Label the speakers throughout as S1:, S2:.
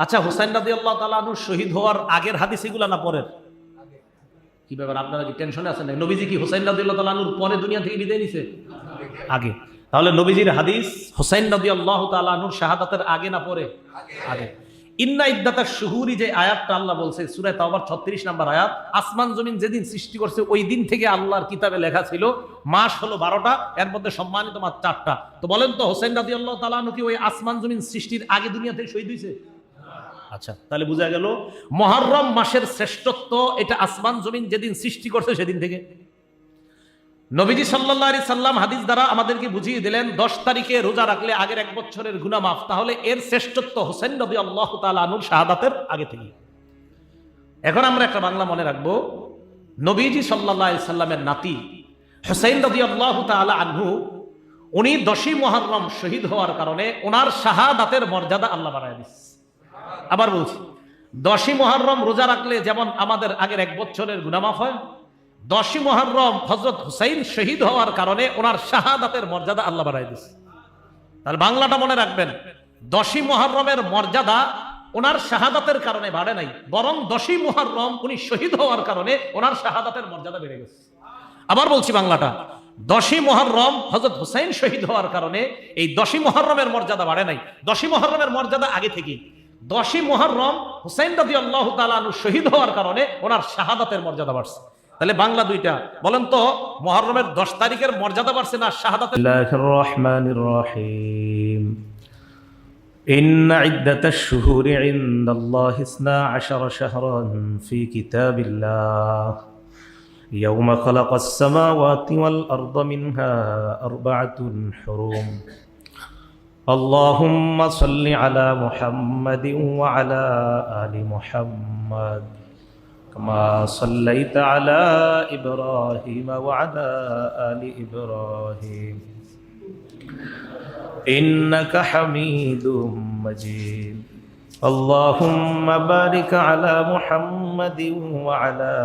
S1: আচ্ছা, হুসাইন রাদিয়াল্লাহু তাআলা আনহু শহীদ হওয়ার আগের হাদিস এগুলা না পরের? কি ব্যাপার, আপনারা কি টেনশনে আছেন? নবীজি কি হুসাইন রাদিয়াল্লাহু তাআলা আনহুর পরে দুনিয়া থেকে বিদায় নিছে? আগে। তাহলে নবীজির হাদিস হুসাইন রাদিয়াল্লাহু তাআলা আনহুর শাহাদাতের আগে না পরে? আগে। ইন্না ইদ্দাতাশ শুহুরি যে আয়াতটা আল্লাহ বলছে সূরা তাওবার 36 নম্বর আয়াত, আসমান জমিন যেদিন সৃষ্টি করছে ওই দিন থেকে আল্লাহর কিতাবে লেখা ছিল মাস হলো 12টা, এর মধ্যে সম্মানিত মাস 4টা। তো বলেন তো হুসাইন রাদিয়াল্লাহু তাআলা আনহু কি ওই আসমান জমিন সৃষ্টির আগে দুনিয়া থেকে শহীদ হয়েছে? আচ্ছা, তাহলে বোঝা গেল মুহররম মাসের শ্রেষ্ঠত্ব এটা আসমান জমিন যেদিন সৃষ্টি করছে সেদিন থেকে। নবীজি সাল্লাল্লাহু আলাইহি সাল্লাম হাদিস দ্বারা আমাদেরকে বুঝিয়ে দিলেন 10 তারিখে রোজা রাখলে আগের এক বছরের গুনাহ মাফ। তাহলে এর শ্রেষ্ঠত্ব হুসাইন রাদিয়াল্লাহু তাআলা আনহুর শাহাদাতের আগে থেকে। এখন আমরা একটা বাংলা মনে রাখবো, নবীজি সাল্লাল্লাহু আলাইহি সাল্লামের নাতি হুসাইন রাদিয়াল্লাহু তাআলা আনহু উনি 10ই মুহররম শহীদ হওয়ার কারণে ওনার শাহাদাতের মর্যাদা আল্লাহ বাড়ায় দিয়েছে। আবার বলছি, 10ই মুহররম রোজা রাখলে যেমন আমাদের আগের এক বছরের গুনাহ মাফ হয়, 10ই মুহররম হযরত হুসাইন শহীদ হওয়ার কারণে ওনার শাহাদাতের মর্যাদা আল্লাহ বাড়ায় দিয়েছে। তাহলে বাংলাটা মনে রাখবেন, 10ই মুহররমের মর্যাদা ওনার শাহাদাতের কারণে বাড়ে নাই, বরং 10ই মুহররম উনি শহীদ হওয়ার কারণে ওনার শাহাদাতের মর্যাদা বেড়ে গেছে। আবার বলছি বাংলাটা, 10ই মুহররম হযরত হুসাইন শহীদ হওয়ার কারণে এই 10ই মুহররমের মর্যাদা বাড়ে নাই, 10ই মুহররমের মর্যাদা আগে থেকেই। 10ই মুহররম হুসাইন রাদিয়াল্লাহু তাআলা আনহু শহীদ হওয়ার কারণে ওনার শাহাদাতের মর্যাদা বাড়ছে। তাহলে বাংলা দুইটা বলেন তো, মুহররমের 10 তারিখের মর্যাদা বাড়ছে না শাহাদাতের? বিসমিল্লাহির রহমানির রহিম। ইন্না ইদ্দাতাশ শুহুরি ইনদাল্লাহি 12 শাহরান ফি কিতাবিল্লাহ ইয়াওমা খালাকাস সামাওয়াতি ওয়াল আরদা মিনহা আরবা'তুন হুরুম। আল্লাহুম্মা সাল্লি আলা মুহাম্মাদিন ওয়া আলা আলি মুহাম্মাদ কামা সাল্লাইতা আলা ইব্রাহিম ওয়া আলা আলি ইব্রাহিম ইন্নাকা হামিদুম মাজিদ। আল্লাহুম্মা বারিক আলা মুহাম্মাদিন ওয়া আলা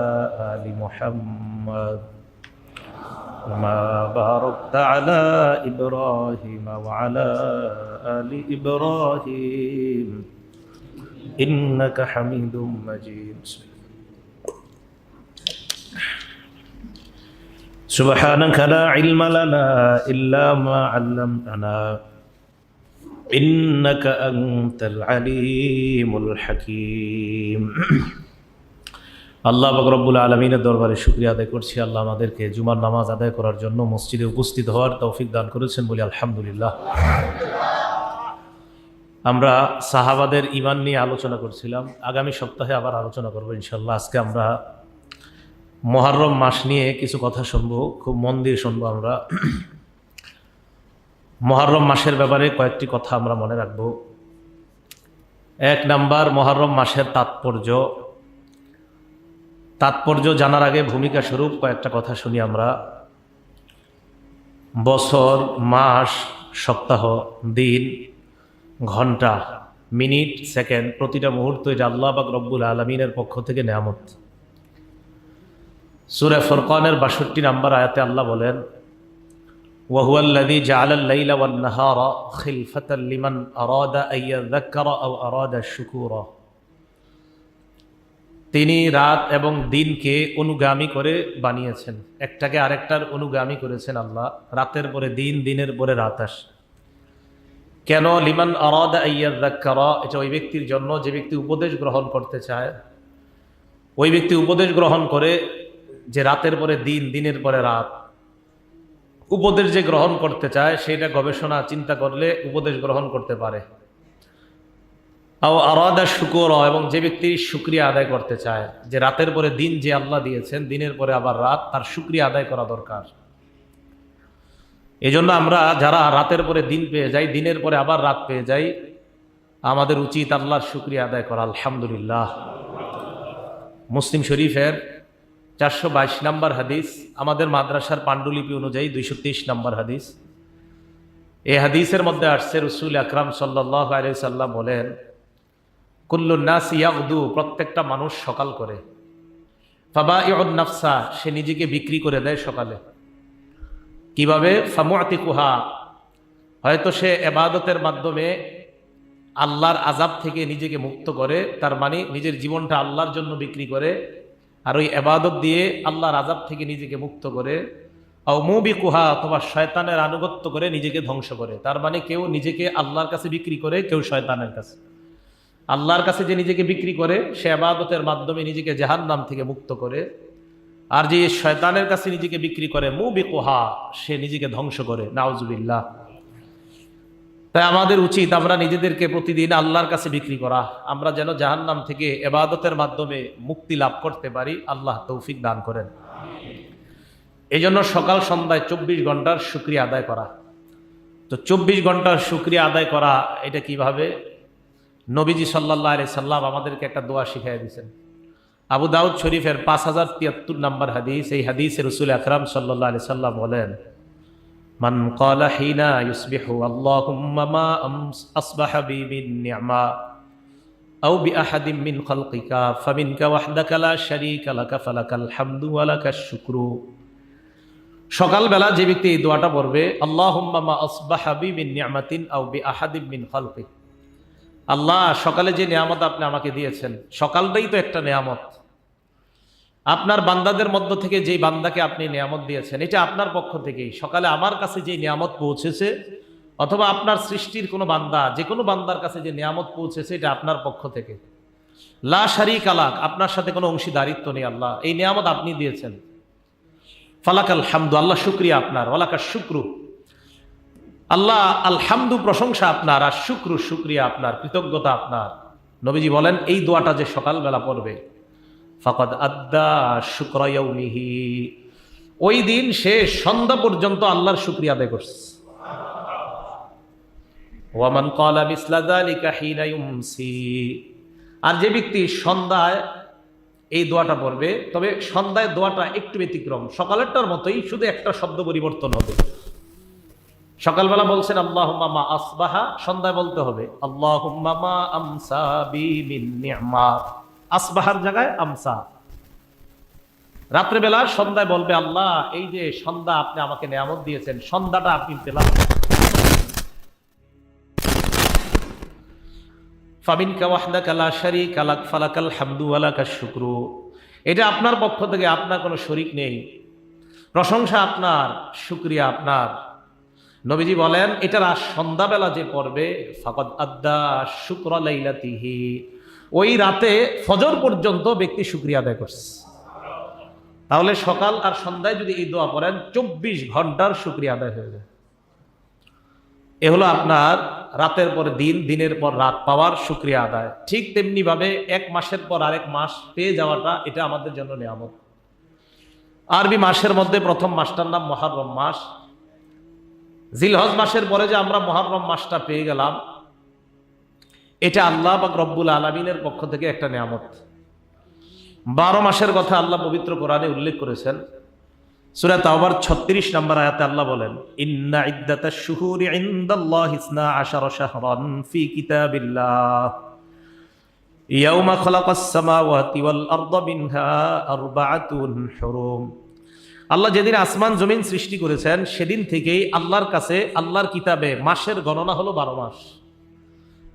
S1: আলি মুহাম্মাদ কামা বারাকতা আলা ইব্রাহিম ওয়া আলা আলি ইব্রাহিম ইন্নাকা হামিদুম মাজিদ। সুবহানাকা লা ইলমা লানা ইল্লা মা আল্লামতানা ইন্নাকা আনতাল আলিমুল হাকীম। আল্লাহ পাক রব্বুল আলামিনের দরবারে শুকরিয়া আদায় করছি, আল্লাহ আমাদেরকে জুমার নামাজ আদায় করার জন্য মসজিদে উপস্থিত হওয়ার তৌফিক দান করেছেন বলি আলহামদুলিল্লাহ। আমরা সাহাবাদের ঈমান নিয়ে আলোচনা করছিলাম, আগামী সপ্তাহে আবার আলোচনা করব ইনশাআল্লাহ। আজকে আমরা মুহররম মাস নিয়ে কিছু কথা শুনবো, খুব মন দিয়ে শুনবো। আমরা মুহররম মাসের ব্যাপারে কয়েকটি কথা আমরা মনে রাখব। 1 নাম্বার, মুহররম মাসের তাৎপর্য জানার আগে ভূমিকা স্বরূপ কয়েকটা কথা শুনি আমরা। বছর, মাস, সপ্তাহ, দিন, ঘন্টা, মিনিট, সেকেন্ড, প্রতিটা মুহূর্ত এটা আল্লাহ পাক রব্বুল আলামিনের পক্ষ থেকে নেয়ামত। সূরা ফুরকানের 62 নম্বর আয়াতে আল্লাহ বলেন, ওয়া হুয়াল্লাযী জাআলাল লাইলা ওয়ান নাহারা খিলফাতান লিমান আরাদা আইয়াযাক্কারা আও আরাদা শুকুরা। তিনি রাত এবং দিনকে অনুগামী করে বানিয়েছেন, একটাকে আরেকটার অনুগামী করেছেন আল্লাহ। রাতের পরে দিন, দিনের পরে রাত আসে। কেন? লিমান আরাদা আইয়াযাক্কারা, এটা ওই ব্যক্তির জন্য যে ব্যক্তি উপদেশ গ্রহণ করতে চায়। ওই ব্যক্তি উপদেশ গ্রহণ করে যে রাতের পরে দিন, দিনের পরে রাত। উপদেশ যে গ্রহণ করতে চায় সেটা গবেষণা চিন্তা করলে উপদেশ গ্রহণ করতে পারে। আও আরাদা শুকুরা, এবং যে ব্যক্তি শুকরিয়া আদায় করতে চায় যে রাতের পরে দিন যে আল্লাহ দিয়েছেন, দিনের পরে আবার রাত, তার শুকরিয়া আদায় করা দরকার। এই জন্য আমরা যারা রাতের পরে দিন পেয়ে যাই, দিনের পরে আবার রাত পেয়ে যাই, আমাদের উচিত আল্লাহর শুকরিয়া আদায় করা। আলহামদুলিল্লাহ। মুসলিম শরীফের 422 নম্বর হাদিস, আমাদের মাদ্রাসার পাণ্ডুলিপি অনুযায়ী 223 নম্বর হাদিস। এই হাদিসের মধ্যে আসছে রাসূল আকরাম সাল্লাল্লাহু আলাইহি সাল্লাম বলেন, কুল্লুন নাস ইয়াগদু, প্রত্যেকটা মানুষ সকাল করে। ফাবাইউন নাফসা, সে নিজেকে বিক্রি করে দেয় সকালে। কিভাবে? ফামুআতিকুহা, হয়তো সে ইবাদতের মাধ্যমে আল্লাহর আযাব থেকে নিজেকে মুক্ত করে, তার মানে নিজের জীবনটা আল্লাহর জন্য বিক্রি করে, আর ওই ইবাদত দিয়ে আল্লাহর আযাব থেকে নিজেকে মুক্ত করে, আও মুবিকুহা, অথবা শয়তানের আনুগত্য করে নিজেকে ধ্বংস করে। তার মানে কেউ নিজেকে আল্লাহর কাছে বিক্রি করে, কেউ শয়তানের কাছে। আল্লাহর কাছে যে নিজেকে বিক্রি করে সে ইবাদতের মাধ্যমে নিজেকে জাহান্নাম থেকে মুক্ত করে, আর যে শয়তানের কাছে নিজেকে বিক্রি করে মুবিকুহা, সে নিজেকে ধ্বংস করে। নাউজুবিল্লাহ। তাই আমাদের উচিত আমরা নিজেদেরকে প্রতিদিন আল্লাহর কাছে বিক্রি করা, আমরা যেন জাহান্নাম থেকে ইবাদতের মাধ্যমে মুক্তি লাভ করতে পারি। আল্লাহ তৌফিক দান করেন। এই জন্য সকাল সন্ধ্যায় 24 ঘন্টার শুকরিয়া আদায় করা। তো 24 ঘন্টার শুকরিয়া আদায় করা এটা কিভাবে? নবীজি সাল্লাল্লাহু আলাইহি সাল্লাম আমাদেরকে একটা দোয়া শিখিয়ে দিয়েছেন। আবু দাউদ শরীফের 5073 নম্বর হাদিস। এই হাদিসে রাসূল আকরাম সাল্লাল্লাহু আলাইহি সাল্লাম বলেন, মান ক্বালা হিনা ইউসবিহু আল্লাহুম্মা মা আসবাহা বি মিন নি'মা আও বি আহাদিন মিন খালকিকা ফামিনকা ওয়াহদাকা লা শারীকা লাকা ফালাকাল হামদু ওয়া লাকাশ শুকরু। সকালবেলা যে ব্যক্তি এই দোয়াটা পড়বে, আল্লাহুম্মা মা আসবাহা বি মিন নি'মাতিন আও বি আহাদিন মিন খালকিক, আল্লাহ সকালে যে নিয়ামত আপনি আমাকে দিয়েছেন, সকালটাই তো একটা নিয়ামত। আপনার বান্দাদের মধ্য থেকে যেই বান্দাকে আপনি নিয়ামত দিয়েছেন, এটা আপনার পক্ষ থেকেই। সকালে আমার কাছে যে নিয়ামত পৌঁছেছে, অথবা আপনার সৃষ্টির কোনো বান্দা, যে কোনো বান্দার কাছে যে নিয়ামত পৌঁছেছে, এটা আপনার পক্ষ থেকে। লা শারীকা লাক, আপনার সাথে কোনো অংশীদারিত্ব নেই। আল্লাহ এই নিয়ামত আপনি দিয়েছেন। ফালাকাল হামদু, আল্লাহ শুকরিয়া আপনার। ওয়ালাকাশ শুকরু, আল্লাহ আলহামদু প্রশংসা আপনার, আর শুক্রু শুক্রিয়া আপনার, কৃতজ্ঞতা আপনার। নবীজি বলেন এই দোয়াটা যে সকালবেলা পড়বে, ফাকাদ আদ্দা শুকরা ইয়াউমিহি, ওই দিন সে সন্ধ্যা পর্যন্ত আল্লাহর শুকরিয়া আদায় করছে। ওয়া মান ক্বালা মিসলা যালিকা হিনা ইউমসি, আর যে ব্যক্তি সন্ধ্যায় এই দোয়াটা পড়বে, তবে সন্ধ্যায় দোয়াটা একটু ব্যতিক্রম, সকালেরটার মতোই, শুধু একটা শব্দ পরিবর্তন হবে। সকালবেলা বলছেন আল্লাহুম্মা মা আসবাহা, সন্ধ্যায় বলতে হবে আল্লাহুম্মা মা আমসা বি মিন নি'মা, আসবাহার জায়গায় আমসা। রাত্রেবেলা সন্ধ্যায় বলবে আল্লাহ এই যে সন্ধ্যা আপনি আমাকে নিয়ামত দিয়েছেন, সন্ধ্যাটা আপনি পেলাম। ফামিনকা ওয়াহদাকা লা শারীকা লাক ফালাকাল হামদু ওয়া লাকাশ শুকরু, এটা আপনার পক্ষ থেকে, আপনার কোনো শরীক নেই, প্রশংসা আপনার, শুকরিয়া আপনার। নবীজি বলেন এটার সন্ধ্যাবেলা যে পড়বে, ফাকাদ আদ্দা শুকরা লাইলাতিহি, ওই রাতে ফজর পর্যন্ত ব্যক্তি শুকরিয়া আদায় করছে। তাহলে সকাল আর সন্ধ্যায় যদি এই দোয়া পড়েন, 24 ঘন্টার শুকরিয়া আদায় হয়ে যায়। এ হলো আপনার রাতের পর দিন, দিনের পর রাত পাওয়ার শুকরিয়া আদায়। ঠিক তেমনি ভাবে 1 মাসের পর আরেক মাস পেয়ে যাওয়াটা, এটা আমাদের জন্য নিয়ামত। আরবি মাসের মধ্যে প্রথম মাসটার নাম মুহররম মাস। জিলহজ মাসের পরে যে আমরা মুহররম মাসটা পেয়ে গেলাম, এটা আল্লাহ পাক রব্বুল আলামিনের পক্ষ থেকে একটা নিয়ামত। 12 মাসের কথা আল্লাহ পবিত্র কোরআনে উল্লেখ করেছেন। সূরা তাওবার 36 নম্বর আয়াতে আল্লাহ বলেন, ইন্না ইদ্দাতাশ শুহুরি ইনদাল্লাহি 12 শাহরান ফি কিতাবিল্লাহ ইয়াওমা খালাকাস সামাওয়াতি ওয়াল আরদা মিনহা আরবাআতুন হুরুম। আল্লাহ যেদিন আসমান জমিন সৃষ্টি করেছেন, সেদিন থেকেই আল্লাহর কাছে, আল্লাহর কিতাবে মাসের গণনা হলো 12 মাস।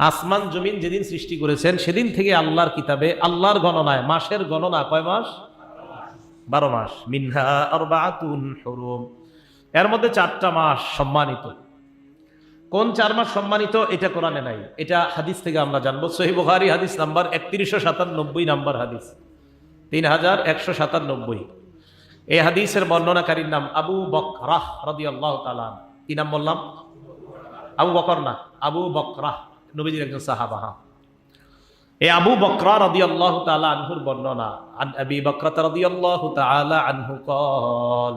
S1: আসমান জমিন যেদিন সৃষ্টি করেছেন, সেদিন থেকে আল্লাহর কিতাবে, আল্লাহর গণনায় মাসের গণনা কয় মাস? 12 মাস। মিনহা আরবাআতুন হুরুম, এর মধ্যে 4টা মাস সম্মানিত। কোন 4 মাস সম্মানিত এটা কোরআনে নাই, এটা হাদিস থেকে আমরা জানবো। সহিহ বুখারী হাদিস নাম্বার 3197 নম্বর হাদিস, 3197। এই হাদিসের বর্ণনাকারীর নাম আবু বকরাহ রাদিয়াল্লাহু তাআলা। কি নাম বললাম? আবু বকর না, আবু বকরাহ, নবীজির একজন সাহাবা। এই আবু বকরা রাদিয়াল্লাহু তাআলা আনহুর বর্ণনা, আন আবি বকরা রাদিয়াল্লাহু তাআলা আনহু قال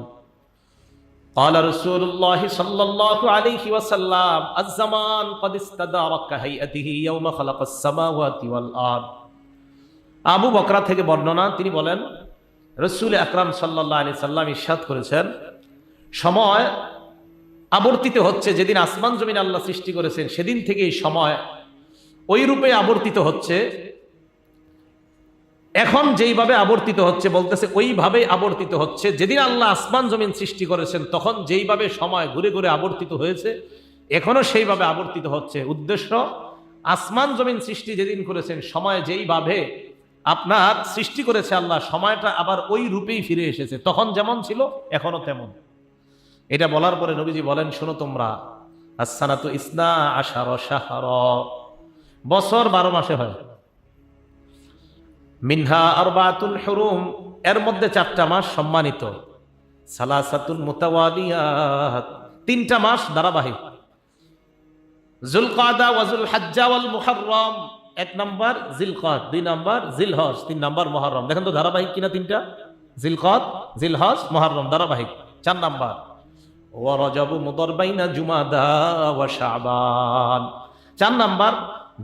S1: قال رسول الله صلى الله عليه وسلم الزمان قد استدار كهيئته يوم خلق السماوات والارض। আবু বকরা থেকে বর্ণনা, তিনি বলেন রাসূল আকরাম সাল্লাল্লাহু আলাইহি সাল্লাম ইরশাদ করেছেন, সময় আবর্তিত হচ্ছে, যেদিন আসমান জমিন আল্লাহ সৃষ্টি করেছেন সেদিন থেকে এই সময় ওই রূপে আবর্তিত হচ্ছে। এখন যেইভাবে আবর্তিত হচ্ছে, বলতেছে ওইভাবেই আবর্তিত হচ্ছে যেদিন আল্লাহ আসমান জমিন সৃষ্টি করেছেন, তখন যেইভাবে সময় ঘুরে ঘুরে আবর্তিত হয়েছে, এখনো সেইভাবে আবর্তিত হচ্ছে। উদ্দেশ্য আসমান জমিন সৃষ্টি যেদিন করেছেন, সময় যেইভাবে আপনার সৃষ্টি করেছে আল্লাহ, সময়টা আবার ওই রূপেই ফিরে এসেছে, তখন যেমন ছিল এখনো তেমন। এটা বলার পরে নবীজি বলেন, শোনো তোমরা, আসসানাতু ইসনা আশারা শাহরা, বছর 12 মাসে হয়। মিনহা আরবাতুন হুরুম, এর মধ্যে 4টা মাস সম্মানিত। সালাসাতুন মুতাওয়ালিয়াত, 3টা মাস ধারাবাহিক। যুলকাদা ওয়া যুলহজ্জা ওয়াল মুহররম, 1 নাম্বার জিলকাদ, 2 নাম্বার জিলহজ, 3 নাম্বার মুহররম। দেখেন তো ধারাবাহিক কিনা 3টা, জিলকাদ, জিলহজ, মুহররম ধারাবাহিক। 4 নাম্বার ওয়া রজব মুদর বাইনা জুমাদা ওয়া শাবান, 4 নাম্বার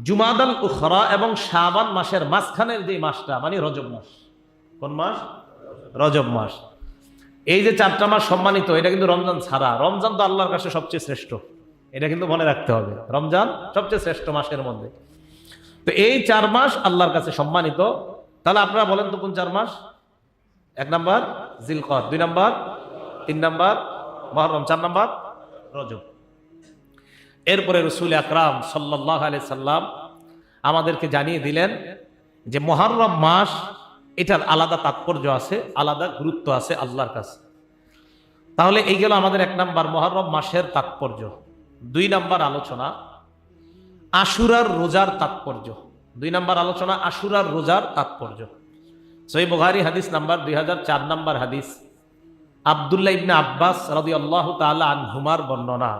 S1: জুমাদাল উখরা এবং শাবান মাসের মাঝখানের যে মাসটা, মানে রজব মাস। কোন মাস? রজব মাস। এই যে 4টা মাস সম্মানিত, এটা কিন্তু রমজান ছাড়া। রমজান তো আল্লাহর কাছে সবচেয়ে শ্রেষ্ঠ, এটা কিন্তু মনে রাখতে হবে। রমজান সবচেয়ে শ্রেষ্ঠ মাসের মধ্যে। তো এই 4 মাস আল্লাহর কাছে সম্মানিত। তাহলে আপনারা বলেন তো কোন 4 মাস? 1 number Zilqad, 2 number, 3 number Muharram, 4 number Rajab. এরপরে রাসূল আকরাম সাল্লাল্লাহু আলাইহি সাল্লাম আমাদেরকে জানিয়ে দিলেন যে মুহররম মাস, এটার আলাদা তাৎপর্য আছে, আলাদা গুরুত্ব আছে আল্লাহর কাছে। তাহলে এই গেল আমাদের 1 নাম্বার মুহররম মাসের তাৎপর্য। 2 নাম্বার আলোচনা আশুরার রোজার তাৎপর্য। 2 নাম্বার আলোচনা আশুরার রোজার তাৎপর্য। সহিহ বুখারী হাদিস নাম্বার 2004 নাম্বার হাদিস, আব্দুল্লাহ ইবনে আব্বাস রাদিয়াল্লাহু তাআলা আনহুমার বর্ণনা।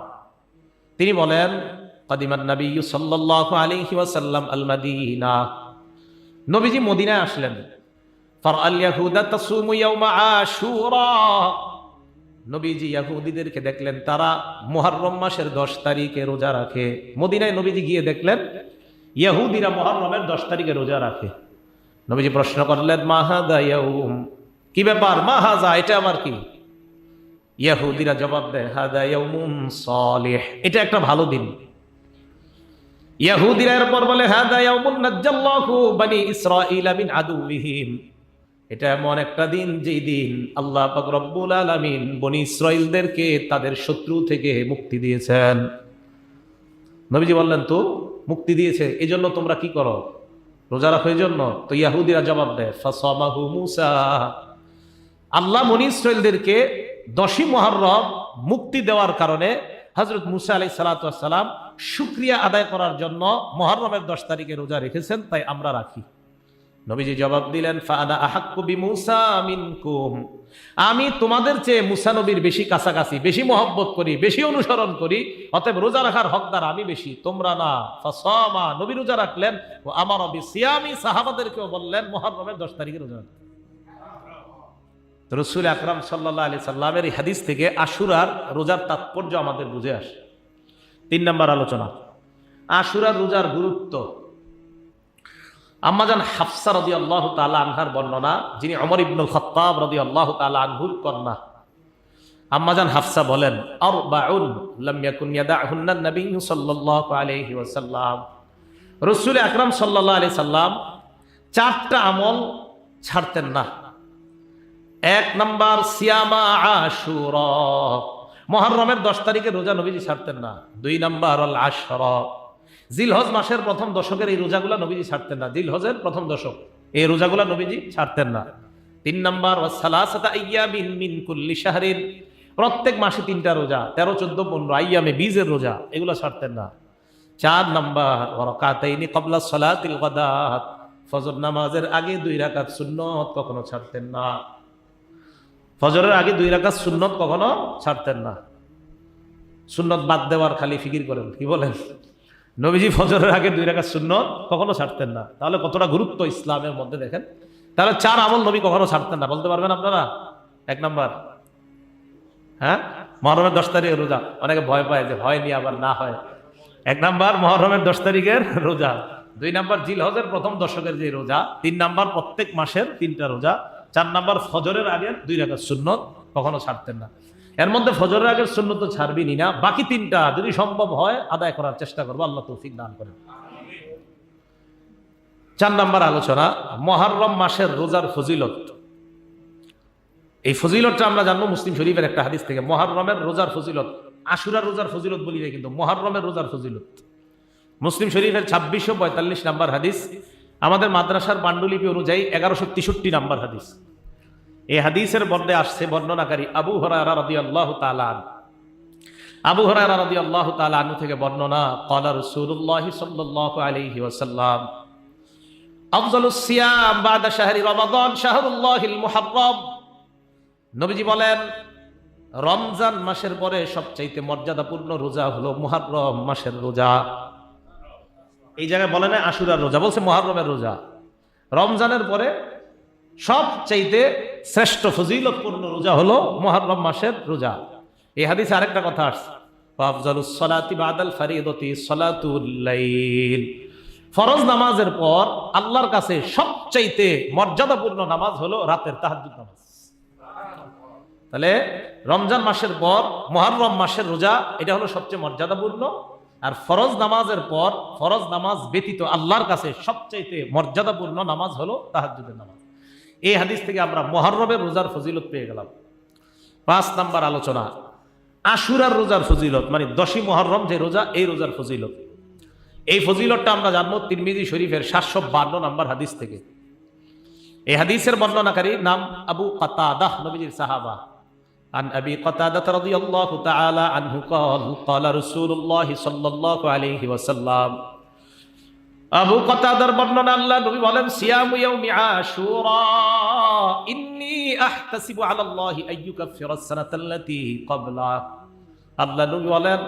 S1: তিনি বলেন, কাদিমান নবী সাল্লাল্লাহু আলাইহি ওয়াসাল্লাম আল মাদিনা, নবীজি মদিনায় আসলেন। ফারাল ইয়াহুদা তাসুমু ইয়াউমা আশুরা, নবীজি ইহুদিদেরকে দেখলেন তারা মুহররম মাসের 10 তারিখে রোজা রাখে। মদিনায় নবীজি গিয়ে দেখলেন ইহুদিরা মুহররমের 10 তারিখে রোজা রাখে। নবীজি প্রশ্ন করলেন, মা হাযা ইয়াউম, কি ব্যাপার? মা হাযা, এটা আবার কি? ইহুদিরা জবাব দেয়, হাযা ইয়াউমুন সালিহ, এটা একটা ভালো দিন। ইহুদিরা এরপর বলে, হাযা ইয়াউমুন নাজ্জাল্লাহু বনি ইসরাঈলা মিন আদুবিহিম, এটা এমন একটা দিন যেই দিন আল্লাহ পাক রব্বুল আলামিন বনি ইসরাঈলদেরকে তাদের শত্রু থেকে মুক্তি দিয়েছেন। নবীজি বললেন, তো মুক্তি দিয়েছে, এজন্য তোমরা কি করো? রোজা রাখো এজন্য? তো ইহুদিরা জবাব দেয়, ফাসামাহু মুসা, আল্লাহ বনি ইসরাঈলদেরকে 10ই মুহররম মুক্তি দেওয়ার কারণে হযরত মুসা আলাইহিস সালাতু ওয়াস সালাম শুকরিয়া আদায় করার জন্য মুহররমের 10 তারিখে রোজা রেখেছেন, তাই আমরা রাখি। নবীজি জবাব দিলেন, ফাআনা আহাক্কু বিমূসা মিনকুম, আমি তোমাদের চেয়ে মুসা নবীর বেশি কাছাকাছি, বেশি মহব্বত করি, বেশি অনুসরণ করি, অতএব রোজা রাখার হকদার আমি বেশি, তোমরা না। ফাসামা, নবী রোজা রাখলেন। ও আমারা বিসিয়ামি, সাহাবাদেরকেও বললেন মুহররমের 10 তারিখে রোজা রাখতে। রাসূল আকরাম সাল্লাল্লাহু আলাইহি সাল্লামের এই হাদিস থেকে আশুরার রোজার তাৎপর্য আমাদের বুঝে আসে। 3 নাম্বার আলোচনা আশুরার রোজার গুরুত্ব। আম্মাজান হাফসা রাদিয়াল্লাহু তাআলা আনহার বর্ণনা, যিনি ওমর ইবনুল খাত্তাব রাদিয়াল্লাহু তাআলা আনহুর কন্যা। আম্মাজান হাফসা বলেন, আরবাউন লাম ইয়াকুন ইয়াদাহুন্না নবী সাল্লাল্লাহু আলাইহি ওয়াসাল্লাম, রাসূল আকরাম সাল্লাল্লাহু আলাইহি সাল্লাম 4টা আমল ছাড়তেন না। 1 নাম্বার সিয়ামা আশুরা, মুহররমের 10 তারিখে রোজা নবীজি ছাড়তেন না। 2 নাম্বার আল আশরা, জিলহজ মাসের প্রথম দশকের এই রোজাগুলা নবীজি ছাড়তেন না। জিলহজের প্রথম দশক এই রোজাগুলা নবীজি ছাড়তেন না। 3 নাম্বার ওয়াসালাসাতা আইয়ামিন মিন কুল্লি শাহরিন, প্রত্যেক মাসে 3টা রোজা, 13, 14, 15 আইয়ামে বীজের রোজা, এগুলা ছাড়তেন না। 4 নাম্বার ওয়ারাকাতাইনি ক্বাবলা সালাতিল গাদাত, ফজর নামাজের আগে 2 রাকাত সুন্নত কখনো ছাড়তেন না। ফজরের আগে 2 রাকাত সুন্নত কখনো ছাড়তেন না। সুন্নত বাদ দেওয়ার খালি ফিকির করেন, কি বলেন? নবীজি ফজরের আগে 2 রাকাত সুন্নত কখনো ছাড়তেন না। তাহলে কতটা গুরুত্ব ইসলামের মধ্যে দেখেন। তাহলে 4 আমল নবী কখনো ছাড়তেন না, বলতে পারবেন আপনারা? 1 নাম্বার, হ্যাঁ, মুহররমের 10 তারিখের রোজা। অনেকে ভয় পায় যে ভয় নিয়ে আবার না হয়। 1 নাম্বার মুহররমের 10 তারিখের রোজা। 2 নাম্বার জিলহজের প্রথম দশকের যে রোজা। 3 নাম্বার প্রত্যেক মাসের 3টা রোজা। 4 নাম্বার ফজরের আগের 2 রাকাত সুন্নত কখনো ছাড়তেন না। এর মধ্যে ফজরের আগের সুন্নত তো ছাড়বিনি না, বাকি 3টা যদি সম্ভব হয় আদায় করার চেষ্টা করবো, আল্লাহ তৌফিক দান করেন। 4 নাম্বার আলোচনা মুহররম মাসের রোজার ফজিলত। এই ফজিলতটা আমরা জানবো মুসলিম শরীফের একটা হাদিস থেকে। মুহররমের রোজার ফজিলত, আশুরার রোজার ফজিলত বলি না, কিন্তু মুহররমের রোজার ফজিলত। মুসলিম শরীফের 2645 নাম্বার হাদিস, আমাদের মাদ্রাসার পাণ্ডুলিপি অনুযায়ী 1163 নাম্বার হাদিস। এই হাদিসের মধ্যে আসছে বর্ণনাকারী আবু হুরায়রা রাদিয়াল্লাহু তাআলা আনহু। আবু হুরায়রা রাদিয়াল্লাহু তাআলা আনহু থেকে বর্ণনা, ক্বালা রাসূলুল্লাহ সাল্লাল্লাহু আলাইহি ওয়াসাল্লাম আফযালুস সিয়াম বাদা শাহরি রমাদান শাহরুল্লাহিল মুহাররম। নবীজি বলেন, রমজান মাসের পরে সবচাইতে মর্যাদাপূর্ণ রোজা হলো মুহররম মাসের রোজা। এই জায়গায় বলে না আশুরার রোজা, বলছে মুহররমের রোজা। রমজানের পরে সবচাইতে শ্রেষ্ঠ ফজিলতপূর্ণ রোজা হলো মুহররম মাসের রোজা। এই হাদিসে আরেকটা কথা আসছে, আফযালুস সালাতি বাদাল ফারিদাতি সালাতুল লাইল। ফরজ নামাজের পর আল্লাহর কাছে সবচাইতে মর্যাদাপূর্ণ নামাজ হলো রাতের তাহাজ্জুদ নামাজ। তাহলে রমজান মাসের পর মুহররম মাসের রোজা, এটা হলো সবচেয়ে মর্যাদাপূর্ণ। আর ফরজ নামাজের পর ফরজ নামাজ ব্যতীত আল্লাহর কাছে সবচাইতে মর্যাদাপূর্ণ নামাজ হলো তাহাজ্জুদের নামাজ। এই হাদিস থেকে আমরা মুহররমের রোজার ফজিলত পেয়ে গেলাম। 5 নাম্বার আলোচনা, আশুরার রোজার ফজিলত, মানে 10ই মুহররম যে রোজা, এই রোজার ফজিলত। এই ফজিলতটা আমরা জানবো তিরমিজি শরীফের 752 নাম্বার হাদিস থেকে। এই হাদিসের বর্ণনাকারী নাম আবু কাতাদাহ, নবীজির সাহাবা। عن أبي قتادة رضي الله تعالى عنه قال قال رسول الله صلى الله عليه وسلم আবু কাতাদার বর্ণনা, আল্লাহ নবী বলেন, সিয়ামু ইয়াউমি আশুরা ইন্নী আহতাসিবু আলা আল্লাহি আইয়ুকাফিরা আস-সানাতাল্লাতী ক্বাবলা। আল্লাহ নবী বলেন,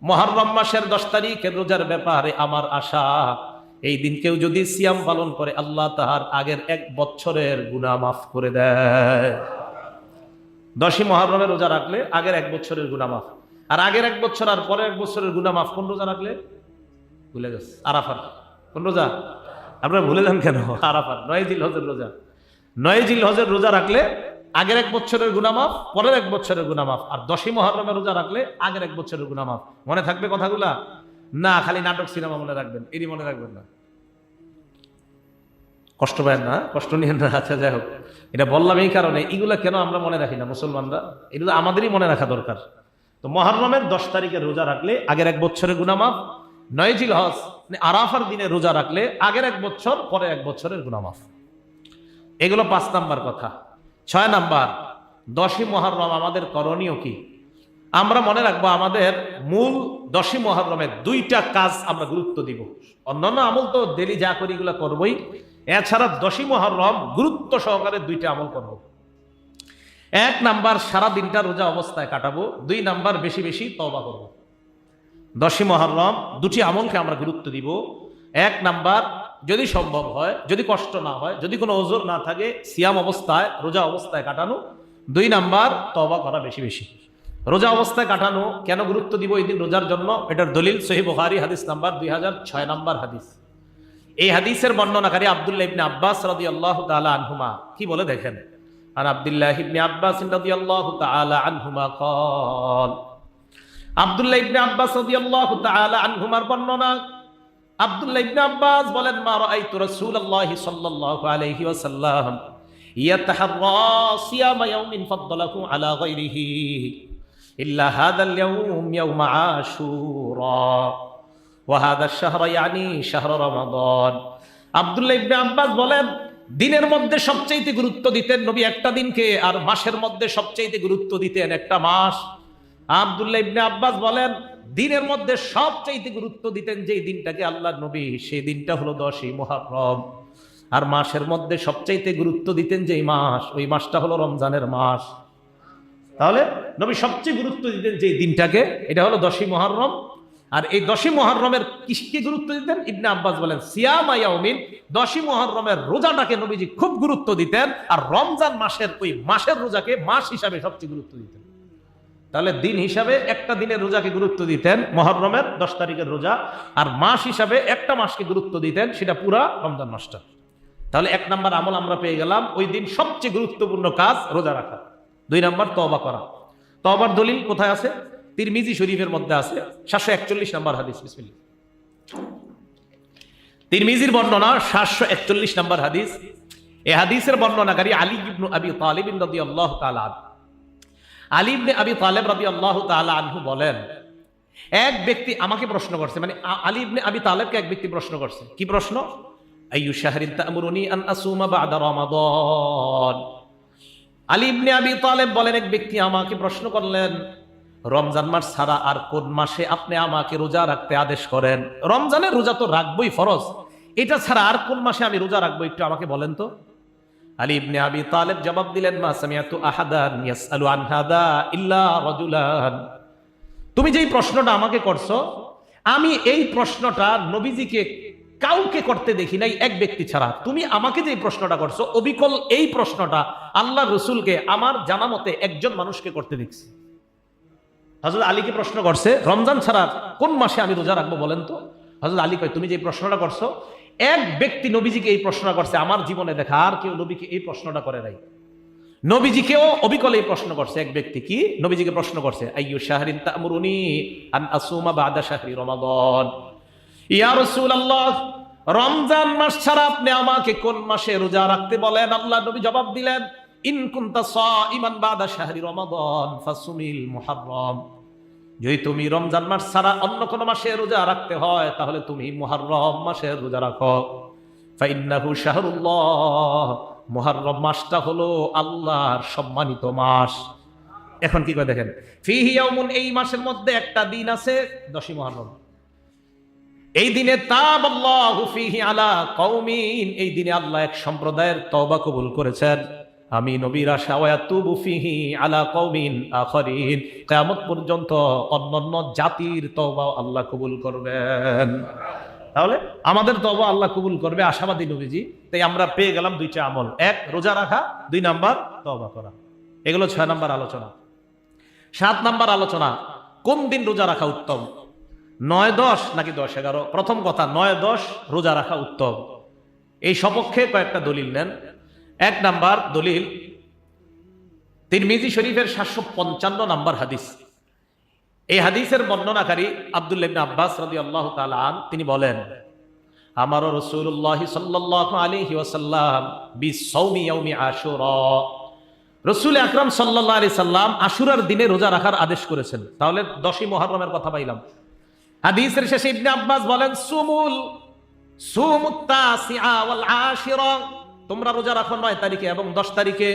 S1: মুহররম মাসের 10 তারিখের রোজার ব্যাপারে আমার আশা, এই দিন কেউ যদি সিয়াম পালন করে আল্লাহ তাহার আগের 1 বছরের গুনাহ মাফ করে দেয়। 10ই মুহররমের রোজা রাখলে আগের 1 বছরের গুনাহ মাফ। আর আগের 1 বছর আর পরের 1 বছরের গুনাহ মাফ কোন রোজা রাখলে? ভুলে গেছে, আরাফার। কোন রোজা? আপনারা ভুলে যান কেন? আরাফার, 9 জিলহজের রোজা। 9 জিলহজের রোজা রাখলে আগের 1 বছরের গুনাহ মাফ, পরের 1 বছরের গুনাহ মাফ। আর 10ই মুহররমের রোজা রাখলে আগের 1 বছরের গুনাহ মাফ। মনে থাকবে কথাগুলা? না, খালি নাটক সিনেমা মনে রাখবেন, এরই মনে রাখবেন না। কষ্ট পায় না, কষ্ট নিয়েন না। আচ্ছা, যাই হোক, এটা বললাম এই কারণে, এগুলা কেন আমরা মনে রাখি না মুসলমানরা, এগুলো আমাদেরই মনে রাখা দরকার। তো মুহররমের 10 তারিখের রোজা রাখলে আগের 1 বছরের গুনাহ মাফ। 9 জিলহজ আরাফার দিনে রোজা রাখলে আগের 1 বছর, পরের 1 বছরের গুনাহ মাফ। এগুলো 5 নাম্বার কথা। 6 নাম্বার, 10ই মুহররম আমাদের করণীয় কি? আমরা মনে রাখবো আমাদের মূল 10ই মুহররমের 2টা কাজ আমরা গুরুত্ব দিব। অন্যান্য আমল তো ডেলি যা করি এগুলো করবোই, এছাড়া 10ই মুহররম গুরুত্ব সহকারে 2টা আমল করব। 1 নাম্বার, সারা দিনটা রোজা অবস্থায় কাটাবো। 2 নাম্বার, বেশি বেশি তওবা করব। 10ই মুহররম 2টি আমলকে আমরা গুরুত্ব দিব। 1 নাম্বার, যদি সম্ভব হয়, যদি কষ্ট না হয়, যদি কোনো ওজর না থাকে, সিয়াম অবস্থায় রোজা অবস্থায় কাটানো। 2 নাম্বার, তওবা করা বেশি বেশি। রোজা অবস্থায় কাটানো কেন গুরুত্ব দিব এই দিন রোজার জন্য? এটার দলিল সহিহ বুখারী হাদিস নাম্বার 2006 নাম্বার হাদিস। এই হাদিসের বর্ণনাকারী আব্দুল্লাহ ইবনে আব্বাস রাদিয়াল্লাহু তাআলা আনহুমা কি বলে দেখেন। আর আব্দুল্লাহ ইবনে আব্বাস রাদিয়াল্লাহু তাআলা আনহুমা قال, আব্দুল্লাহ ইবনে আব্বাস রাদিয়াল্লাহু তাআলা আনহুমার বর্ণনা, আব্দুল্লাহ ইবনে আব্বাস বলেন, মা রাআইতু রাসূলুল্লাহ সাল্লাল্লাহু আলাইহি ওয়াসাল্লাম ইয়াতাহাররা সিয়ামা ইয়াউমিন ফাদ্দালাহু আলা গায়রিহি ইল্লা হাদাল ইয়াউম ইয়াউম আশুরা ওয়া হাদা আশ-শাহর ইয়ানি শাহর রমাদান। আব্দুল্লাহ ইবনে আব্বাস বলেন, দিনের মধ্যে সবচেয়ে গুরুত্ব দিতেন নবী একটা দিনকে, আর মাসের মধ্যে সবচেয়ে গুরুত্ব দিতেন একটা মাস। আব্দুল্লাহ ইবনে আব্বাস বলেন, দিনের মধ্যে সবচেয়ে গুরুত্ব দিতেন যে দিনটাকে আল্লাহর নবী, সেই দিনটা হলো 10ই মুহররম। আর মাসের মধ্যে সবচেয়ে গুরুত্ব দিতেন যে মাস, ওই মাসটা হলো রমজানের মাস। তাহলে নবী সবচেয়ে গুরুত্ব দিতেন যে দিনটাকে, এটা হলো 10ই মুহররম। আর এই 10ই মুহররমের কিসকে গুরুত্ব দিতেন? ইবনে আব্বাস বলেন, সিয়ামা ইয়াউমিন, 10ই মুহররমের রোজাটাকে নবীজি খুব গুরুত্ব দিতেন। আর রমজান মাসের ওই মাসের রোজাকে মাস হিসাবে সবচেয়ে গুরুত্ব দিতেন। তাহলে দিন হিসাবে একটা দিনের রোজাকে গুরুত্ব দিতেন, মুহররমের 10 তারিখের রোজা। আর মাস হিসাবে একটা মাসকে গুরুত্ব দিতেন, সেটা পুরা রমজান মাসটা। তাহলে 1 নাম্বার আমল আমরা পেয়ে গেলাম, ওই দিন সবচেয়ে গুরুত্বপূর্ণ কাজ রোজা রাখা। 2 নাম্বার, তওবা করা। তওবার দলিল কোথায় আছে? তিরমিজি শরীফের মধ্যে আছে 741 নাম্বার হাদিস। বিসমিল্লাহ। তিরমিজির বর্ণনা 741 নাম্বার হাদিস। এই হাদিসের বর্ণনাকারী আলী ইবনে আবি তালিব রাদিয়াল্লাহু তাআলা আনহু। আলী ইবনে আবি তালিব রাদিয়াল্লাহু তাআলা আনহু বলেন, এক ব্যক্তি আমাকে প্রশ্ন করছে, মানে আলী ইবনে আবি তালেবকে এক ব্যক্তি প্রশ্ন করছে। কি প্রশ্ন? আইয়ু শাহরিন তা'মুরুনি আন আসুমা বা'দা রমাদান। আলী ইবনে আবি তালেব বলেন, এক ব্যক্তি আমাকে প্রশ্ন করলেন, রমজান মাস ছাড়া আর কোন মাসে আপনি আমাকে রোজা রাখতে আদেশ করেন? রমজানের রোজা তো রাখবই ফরজ, এটা ছাড়া আর কোন মাসে আমি রোজা রাখবো একটু আমাকে বলেন তো। আলী ইবনে আবি তালেব জবাব দিলেন, মা সামিআতু আহাদান ইয়াসআলু আন হাদা ইল্লা রাজুলান। তুমি যেই প্রশ্নটা আমাকে করছো, আমি এই প্রশ্নটা নবীজিকে কাউকে করতে দেখি নাই এক ব্যক্তি ছাড়া। তুমি আমাকে যে প্রশ্নটা করছো, অবিকল এই প্রশ্নটা আল্লাহ রসুলকে আমার জানা মতে একজন মানুষকে করতে দেখছি। হযরত আলীকে প্রশ্ন করছে, রমজান ছাড়া কোন মাসে আমি রোজা রাখবো বলেন তো। হযরত আলী কয়, তুমি যে প্রশ্নটা করছো, এক ব্যক্তি নবীজিকে এই প্রশ্নটা করছে, আমার জীবনে দেখা আর কেউ নবীকে এই প্রশ্নটা করে নাই। নবীজিকেও অবিকল এই প্রশ্ন করছে এক ব্যক্তি। কি? নবীজিকে প্রশ্ন করছে, আইয়ু শাহরিন তা'মুরুনি আন আসুমা বা'দা শাহরি রমাদান। ইয়া রাসূলুল্লাহ, রমজান মাস ছাড়া আপনি আমাকে কোন মাসে রোজা রাখতে বলেন? আল্লাহ নবী জবাব দিলেন, ইন কুনতা সাইমান বা'দা শাহরি রমাদান ফাসুমিল মুহাররম। যদি তুমি রমজান মাস ছাড়া অন্য কোন মাসে রোজা রাখতে হয়, তাহলে তুমি মুহাররম মাসে রোজা রাখো। ফাইন্নাহু শাহরুল্লাহ, মুহাররম মাসটা হলো আল্লাহর সম্মানিত মাস। এখন কি করে দেখেন, ফিহি ইয়াউমুন, এই মাসের মধ্যে একটা দিন আছে 10ই মুহররম। এই দিনে তাবাল্লাহু ফিহি আলা কওমিন, এই দিনে আল্লাহ এক সম্প্রদায়ের তওবা কবুল করেছেন। আমি নবীর আশা ওয়া তুবু ফিহি আলা কওমিন আখারিন, কিয়ামত পর্যন্ত অন্যান্য জাতির তওবা আল্লাহ কবুল করবেন। তাহলে আমাদের তওবা আল্লাহ কবুল করবে আশাবাদী নবীজি। তাই আমরা পেয়ে গেলাম দুইটা আমল, এক রোজা রাখা, 2 নাম্বার তওবা করা। এগুলো 6 নাম্বার আলোচনা। 7 নাম্বার আলোচনা, কোন দিন রোজা রাখা উত্তম, 9-10 নাকি 10-11? প্রথম কথা, 9-10 রোজা রাখা উত্তম। এই সপক্ষে কয়েকটা দলিল নেন। 1 নাম্বার দলিল তিরমিজি শরীফের 755 নাম্বার হাদিস। এই হাদিসের বর্ণনাকারী আব্দুল্লাহ ইবনে আব্বাস রাদিয়াল্লাহু তাআলা আন, তিনি বলেন, আমার রাসূলুল্লাহ সাল্লাল্লাহু আলাইহি ওয়াসাল্লাম বিসাওমি ইয়াউমি আশুরা, রাসূল আকরাম সাল্লাল্লাহু আলাইহি সাল্লাম আশুরার দিনে রোজা রাখার আদেশ করেছেন। তাহলে 10ই মুহররমের কথা পাইলাম। হাদিসের শেষে ইবনে আব্বাস বলেন, সুমুত তাসিআ ওয়াল আশিরা, তোমরা রোজা রাখো 9 তারিখে এবং 10 তারিখে।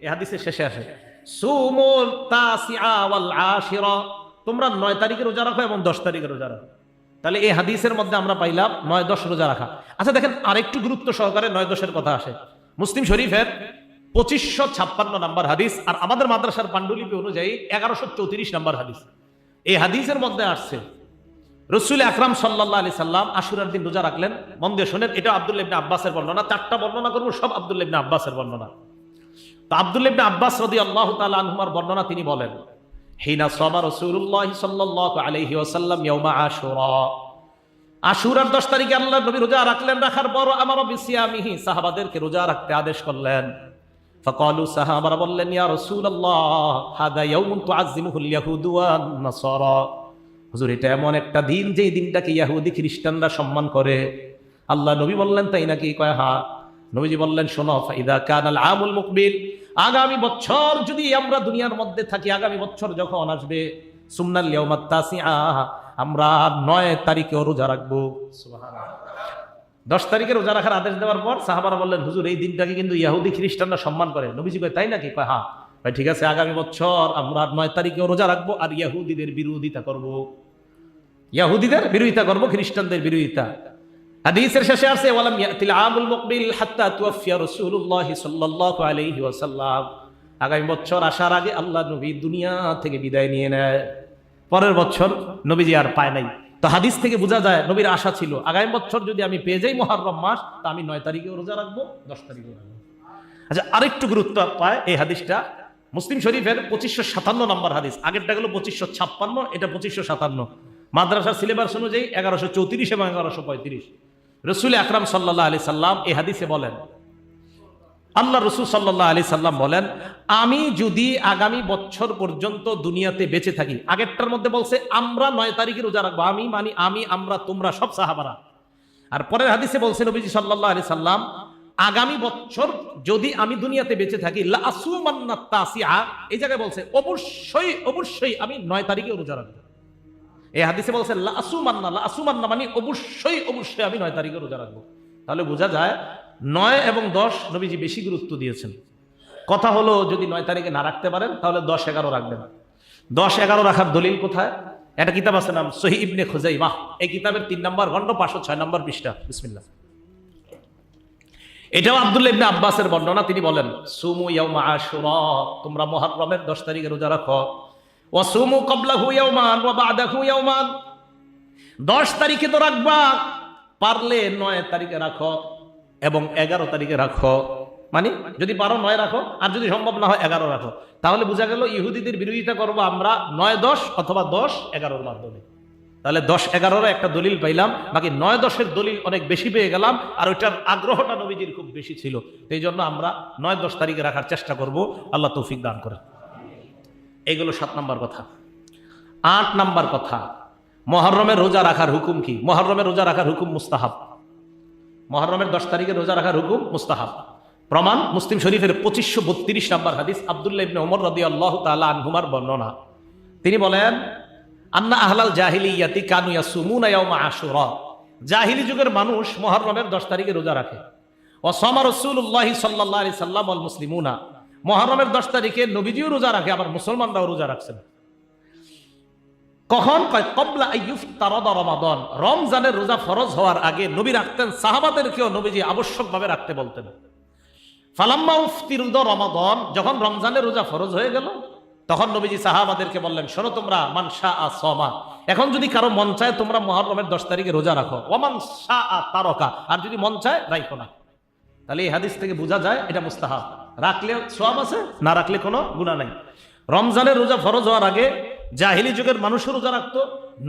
S1: এই হাদিসের শেষে আসে সুমুল তাসিআ ওয়াল আশিরা, তোমরা 9 তারিখে রোজা রাখো এবং 10 তারিখে রোজা রাখো। তাহলে এই হাদিসের মধ্যে আমরা পাইলাম 9-10 রোজা রাখা। আচ্ছা দেখেন, আরেকটু গুরুত্ব সহকারে 9-10 কথা আসে মুসলিম শরীফের 2556 নাম্বার হাদিস, আর আমাদের মাদ্রাসার পাণ্ডুলিপি অনুযায়ী 1134 নাম্বার হাদিস। এই হাদিসের মধ্যে আসছে রাসূল আকরাম সাল্লাল্লাহু আলাইহি সাল্লাম আশুরার দিন রোজা রাখলেন। মন দিয়ে শুনেন, এটা আব্দুল্লাহ ইবনে আব্বাসের বর্ণনা। 4টা বর্ণনা করব, সব আব্দুল্লাহ ইবনে আব্বাসের বর্ণনা। তো আব্দুল্লাহ ইবনে আব্বাস রাদিয়াল্লাহু তাআলা আনহুমার বর্ণনা, তিনি বলেন, হিনা সামা রাসূলুল্লাহ সাল্লাল্লাহু আলাইহি ওয়াসাল্লাম ইয়াউমা আশুরা, আশুরার 10 তারিখে আল্লাহ নবী রোজা রাখলেন। রাখার পর আমারা বিসিয়ামিহি, সাহাবাদেরকে রোজা রাখতে আদেশ করলেন। ফাকালু, সাহাবারা বললেন, ইয়া রাসূলুল্লাহ হাদা ইয়াউমুন তুআজ্জিমুহুল ইয়াহুদু ওয়ান নাসারা, হুজুর এটা এমন একটা দিন যেই দিনটাকে ইহুদি খ্রিস্টানরা সম্মান করে। আল্লাহ নবী বললেন, তাই নাকি? কয় হ্যাঁ। নবীজি বললেন, শোনো, ফাইদা কানাল আমুল মুকবিল, আগামী বছর যদি আমরা দুনিয়ার মধ্যে থাকি, আগামী বছর যখন আসবে, সুন্নাল ইয়াউমাত তাসিআ, আমরা 9 তারিখেও রোজা রাখবো। সুবহানাল্লাহ। 10 তারিখে রোজা রাখার আদেশ দেওয়ার পর সাহাবারা বললেন, হুজুর এই দিনটাকে কিন্তু ইহুদি খ্রিস্টানরা সম্মান করে। নবীজি কয়, তাই নাকি? কয় হ্যাঁ। ভাই ঠিক আছে, আগামী বছর আমরা 9 তারিখেও রোজা রাখবো আর ইহুদিদের বিরোধিতা করব, ইহুদিদের বিরোধিতা করব, খ্রিস্টানদের বিরোধিতা। হাদিসের শেষে আছে, ওয়ালাম ইয়াতিল আমুল মুকবিল হাত্তা তুওয়াফিয়া রাসূলুল্লাহ সাল্লাল্লাহু আলাইহি ওয়াসাল্লাম, আগামী বছর আসার আগে আল্লাহ নবী দুনিয়া থেকে বিদায় নিয়ে নেয়। পরের বছর নবীজি আর পায় নাই। তো হাদিস থেকে বোঝা যায় নবীর আশা ছিল, আগামী বছর যদি আমি পেয়ে যাই মুহররম মাস, তা আমি 9 তারিখেও রোজা রাখবো, 10 তারিখেও রাখবো। আচ্ছা, আরেকটু গুরুত্ব পায় এই হাদিসটা মুসলিম শরীফের 2557 নম্বর হাদিস। আগেরটা গেল 2556, এটা 2557। মাদ্রাসার সিলেবাস অনুযায়ী 1134 এবং 1135। রাসূল আকরাম সাল্লাল্লাহু আলাইহি সাল্লাম এই হাদিসে বলেন, আল্লাহ রাসূল সাল্লাল্লাহু আলাইহি সাল্লাম বলেন, আমি যদি আগামী বছর পর্যন্ত দুনিয়াতে বেঁচে থাকি, আগেরটার মধ্যে বলছে আমরা 9 তারিখে রোজা রাখবো, আমি মানে আমি, আমরা, তোমরা, সব সাহাবারা। আর পরের হাদিসে বলছে নবীজি সাল্লাল্লাহু আলাইহি সাল্লাম, আগামী বছর যদি আমি দুনিয়াতে বেঁচে থাকি, লা আসুমান্নাত তাসিআ, এই জায়গায় বলছে অবশ্যই অবশ্যই আমি 9 তারিখে রোজা রাখবো। এই হাদিসে বলছে লা আসুমান্না মানে অবশ্যই অবশ্যই আমি 9 তারিখে রোজা রাখবো। তাহলে বোঝা যায় 9 এবং 10 নবীজি বেশি গুরুত্ব দিয়েছেন। কথা হলো যদি 9 তারিখে না রাখতে পারেন তাহলে 10-11 রাখবেন। 10-11 রাখার দলিল কোথায়? একটা কিতাব আছে নাম সহিহ ইবনে খুজাইমাহ, এই কিতাবের 3 নম্বর খণ্ড 506 নম্বর পৃষ্ঠা। বিসমিল্লাহ। এটাও আব্দুল্লাহ ইবনে আব্বাসের বর্ণনা। তিনি বলেন সুমু ইয়াউমা আশুরা, তোমরা মুহররমের 10 তারিখে রোজা রাখো। ওয়া সুমু ক্বাবলাহু ইয়াউমান ওয়া বা'দাহু ইয়াউমান, 10 তারিখে তো রাখবা, পারলে 9 তারিখে রাখো এবং 11 তারিখে রাখো। মানে যদি পারো 9 রাখো, আর যদি সম্ভব না হয় 11 রাখো। তাহলে বোঝা গেল ইহুদিদের বিরোধিতা করবো আমরা 9-10 অথবা 10-11-র মাধ্যমে। তাহলে 10-11-র একটা দলিল পাইলাম, বাকি 9-10-এর দলিল অনেক বেশি পেয়ে গেলাম, আর ওইটার আগ্রহটা নবীজির খুব বেশি ছিল। এই জন্য আমরা 9-10 তারিখে রাখার চেষ্টা করব। আল্লাহ তৌফিক দান করে। এগুলো 7 নম্বর কথা। 8 নম্বর কথা, মুহররমের রোজা রাখার হুকুম কি? মুহররমের রোজা রাখার হুকুম মুস্তাহাব। মুহররমের 10 তারিখে রোজা রাখার হুকুম মুস্তাহাব। প্রমাণ মুসলিম শরীফের 2532 নম্বর হাদিস, আব্দুল্লাহ ইবনে ওমর রাদিয়াল্লাহু তাআলা আনহুমার বর্ণনা। তিনি বলেন আন্না আহলাল জাহিলিয়াতি কানু ইয়াসুমুনা ইয়াউমা আশুরা, জাহিলি যুগের মানুষ মুহররমের 10 তারিখে রোজা রাখে। ওয়া সামা রাসূলুল্লাহ সাল্লাল্লাহু আলাইহি সাল্লাম ওয়াল মুসলিমুনা, মুহররমের 10 তারিখে নবীজিও রোজা রাখে, আবার মুসলমানরাও রোজা রাখছেন। কখন? কয় ক্বাবলা আইয়ুফতারাদা রমাদান, রমজানের রোজা ফরজ হওয়ার আগে নবী রাখতেন, সাহাবাদেরকেও নবীজি আবশ্যকভাবে রাখতে বলতেন। ফালাম্মা উফতিরুদ রমাদান, যখন রমজানের রোজা ফরজ হয়ে গেল তখন নবীজি সাহাবাদেরকে বললেন, শোনো তোমরা, মান শাআ সামা, এখন যদি কারো মন চায় তোমরা মুহররমের 10 তারিখে রোজা রাখো, ওয়ামান শাআ তারাকা, আর যদি মন চায় রাখো না। তাহলে এই হাদিস থেকে বোঝা যায় এটা মুস্তাহাব, রাখলে সওয়াব আছে, না রাখলে কোনো গুনাহ নাই। রমজানের রোজা ফরজ হওয়ার আগে জাহিলি যুগের মানুষও রোজা রাখতো,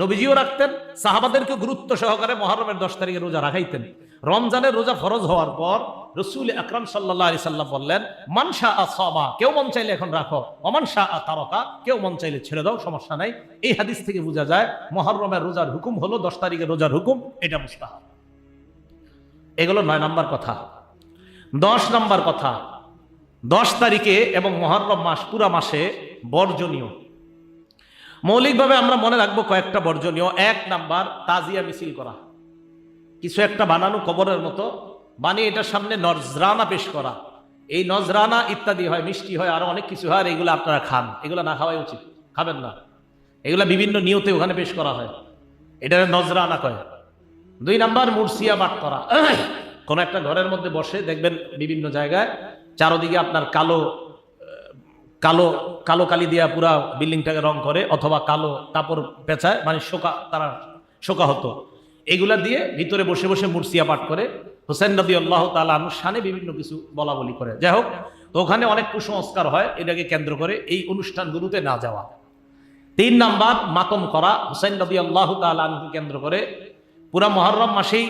S1: নবীজিও রাখতেন, সাহাবাদেরকে গুরুত্ব সহকারে মুহররমের 10 তারিখে রোজা রাখাইতেন। রমজানের রোজা ফরজ হওয়ার পর রাসূল আকরাম সাল্লাল্লাহু আলাইহি সাল্লাম বললেন, মান শাআ সামা, কেউ মন চাইলে এখন রাখো, ওমান শাআ তারাকা, কেউ মন চাইলে ছেড়ে দাও, সমস্যা নাই। এই হাদিস থেকে বোঝা যায় মুহররমের রোজার হুকুম হলো 10 তারিখের রোজার হুকুম, এটা মুস্তাহাব। এগুলো 9 নম্বর কথা। 10 নম্বর কথা, 10 তারিখে এবং মুহররম মাস পুরা মাসে বর্জনীয়, মৌলিকভাবে আমরা মনে রাখবো কয়েকটা বর্জনীয়। 1 নাম্বার, তাজিয়া মিছিল করা, কিছু একটা বানানো কবরের মতো, বানিয়ে এটার সামনে নজরানা পেশ করা। এই নজরানা ইত্যাদি হয়, মিষ্টি হয়, আরো অনেক কিছু হয়, এগুলো আপনারা খান, এগুলো না খাওয়াই উচিত, খাবেন না। এগুলা বিভিন্ন নিয়তে ওখানে পেশ করা হয়, এটা নজরানা কয়। 2 নাম্বার, মুরসিয়া পাঠ করা। কোন একটা ঘরের মধ্যে বসে দেখবেন বিভিন্ন জায়গায় চারদিকে আপনার কালো কালো কালো কালি দিয়া পুরা বিল্ডিংটাকে রং করে, অথবা কালো কাপড় পেঁচায়, মানে তারা শোকা হতো, এগুলা দিয়ে ভিতরে বসে বসে মুরসিয়া পাঠ করে, হুসাইন রাদিয়াল্লাহু তাআলা আনহুর শানে বিভিন্ন কিছু বলা বলি করে। যাই হোক, তো ওখানে অনেক কুসংস্কার হয়, এটাকে কেন্দ্র করে এই অনুষ্ঠানগুলোতে না যাওয়া। 3 নাম্বার, মাতম করা, হুসাইন রাদিয়াল্লাহু তাআলা আনহুকে কেন্দ্র করে পুরা মুহররম মাসেই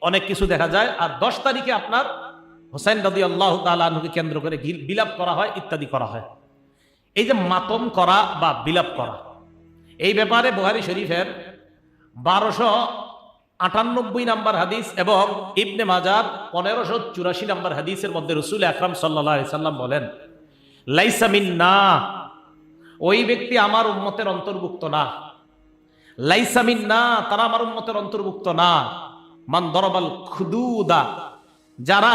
S1: অনেক কিছু দেখা যায়। আর 10 তারিখে আপনার হুসাইন রাদিয়াল্লাহু তাআলা আনহুকে কেন্দ্র করে বিলাপ করা হয়, ইত্যাদি করা হয়। এই যে মাতম করা বা বিলাপ করা, এই ব্যাপারে বুখারী শরীফের 1298 নাম্বার হাদিস এবং ইবনে মাজার 1584 নাম্বার হাদিসের মধ্যে রাসূল আকরাম সাল্লাল্লাহু আলাইহি সাল্লাম বলেন, লাইসা মিন্না, ওই ব্যক্তি আমার উম্মতের অন্তর্ভুক্ত না। লাইসা মিন্না, তারা আমার উম্মতের অন্তর্ভুক্ত না। মান দরবাল খুদুদা, যারা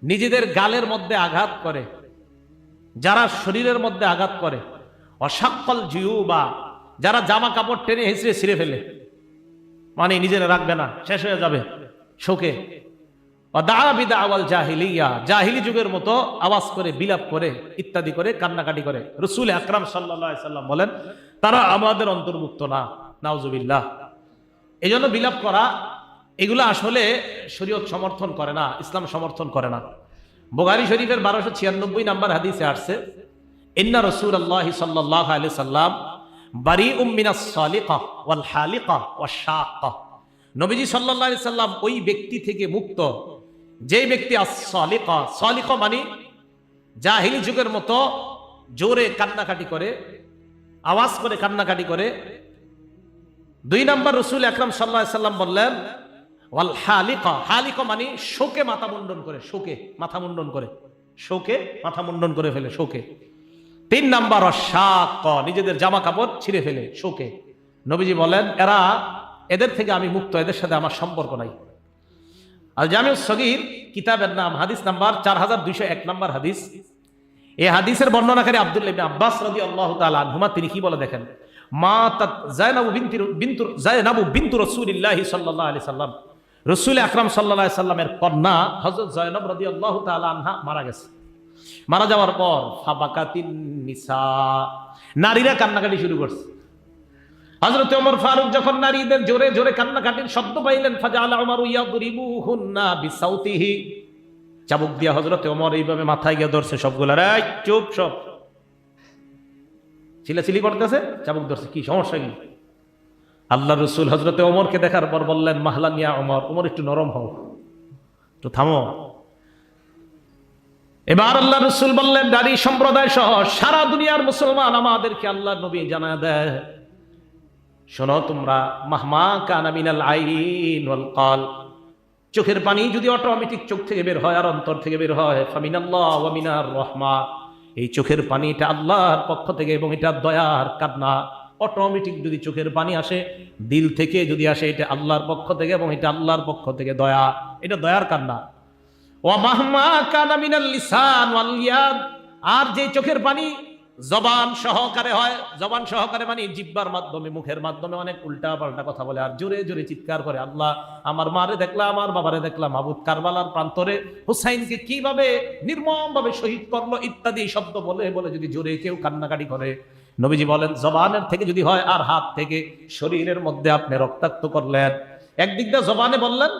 S1: নিজেদের গালের মধ্যে আঘাত করে, যারা শরীরের মধ্যে আঘাত করে, অসাক্কল জিউবা, যারা জামা কাপড় টেনে হেঁচড়ে ছিঁড়ে ফেলে, মানে নিজেরা রাখবে না, শেষ হয়ে যাবে শোকে। জাহিলিয়া, জাহিলি যুগের মতো আওয়াজ করে, বিলাপ করে, ইত্যাদি করে, কান্নাকাটি করে। রাসূল আকরাম সাল্লাল্লাহু আলাইহি সাল্লাম বলেন, তারা আমাদের অন্তর্ভুক্ত না, নাউজুবিল্লাহ। এই জন্য বিলাপ করা, এগুলো আসলে শরীয়ত সমর্থন করে না, ইসলাম সমর্থন করে না। বুখারী শরীফের 1296 নাম্বার হাদিসে আসছে, ইন্না রাসূলুল্লাহি সাল্লাল্লাহু আলাইহি সাল্লাম বারিউম মিনাস সালিকা ওয়াল হালিকা ওয়াশ শাক্কা, নবীজি সাল্লাল্লাহু আলাইহি সাল্লাম ওই ব্যক্তি থেকে মুক্ত যে ব্যক্তি আস-সালিকা, সালিকা মানে জাহিলি যুগের মতো জোরে কান্নাকাটি করে, আওয়াজ করে কান্নাকাটি করে। 2 নাম্বার, রাসূল আকরাম সাল্লাল্লাহু আলাইহি সাল্লাম বললেন, ওয়াল হালিকা, হালিকা মানে শোকে মাথা মুন্ডন করে, শোকে মাথা মুন্ডন করে, শোকে মাথা মুন্ডন করে ফেলে, শোকে। 3 নাম্বার, শাক্কা, নিজেদের জামা কাপড় ছিঁড়ে ফেলে, শোকে। নবীজি বলেন এদের থেকে আমি মুক্ত, এদের সাথে আমার সম্পর্ক নাই। আল জামিউস সগীর কিতাবের নাম, হাদিস নাম্বার 4201 নম্বর হাদিস। এই হাদিসের বর্ণনাকারী আব্দুল্লাহ ইবনে আব্বাস রাদিয়াল্লাহু তাআলা আনহুমা, তিনি কি বলে দেখেন, মাতাত যায়নাবু বিনতু রাসূলিল্লাহি সাল্লাল্লাহু আলাইহি সাল্লাম, রাসূল আকরাম সাল্লাল্লাহু আলাইহি সাল্লামের কন্যা হযরত যায়নাব রাদিয়াল্লাহু তাআলা আনহা মারা গেছে। মারা যাওয়ার পর ফাবাকাতিন নিসা, নারীরা কান্নাকাটি শুরু করছে। হযরত ওমর ফারুক যখন নারীদের জোরে জোরে কান্নাকাটির শব্দ পাইলেন, ফাজাআলা উমরু ইয়াদরিবুহুন্না বিসাউতিহি, চাবুক দিয়া হযরত ওমর এইভাবে মাথায় গিয়ে ধরছে সবগুলার, এই চুপ, সব চিল্লাচিল্লি করতেছে, চাবুক ধরছে, কি সমস্যা কি? আল্লাহ রাসূল হযরত ওমরকে দেখার পর বললেন, মাহলান ইয়া ওমর, ওমর একটু নরম হও, একটু থামো। এবার আল্লাহ রাসূল বললেন, নারী সম্প্রদায় সহ সারা দুনিয়ার মুসলমান আমাদেরকে আল্লাহ নবী জানায় দেয়, শোনো তোমরা, মাহমা কানা মিনাল আইন ওয়াল কাল, চোখের পানি যদি অটোমেটিক চোখ থেকে বের হয় আর অন্তর থেকে বের হয়, ফামিনাল্লাহ ওয়া মিনার রাহমা, এই চোখের পানি এটা আল্লাহর পক্ষ থেকে এবং এটা দয়ার কান্না। অটোমেটিক যদি চোখের পানি আসে দিল থেকে, যদি আসে, এটা আল্লাহর পক্ষ থেকে এবং এটা আল্লাহর পক্ষ থেকে দয়া, এটা দয়ার কান্না। ওয়া মাহমা কানা মিনাল লিসান ওয়াল ইয়াদ, আর যে চোখের পানি জবান সহকারে হয়, জবান সহকারে মানে জিহ্বার মাধ্যমে, মুখের মাধ্যমে অনেক উল্টা পাল্টা কথা বলে আর জোরে জোরে চিৎকার করে, আল্লাহ আমার মারে দেখলাম, আমার বাবারে দেখলাম, মাবুদ কারবালার প্রান্তরে হুসাইনকে কিভাবে নির্মম ভাবে শহীদ করলো, ইত্যাদি শব্দ বলে বলে যদি জোরে কেউ কান্নাকাটি করে, নবীজি বলেন জবানের থেকে যদি হয় আর হাত থেকে, শরীরের মধ্যে আপনি রক্তাক্ত করলেন। একদিক দিয়ে জবানে বললেন,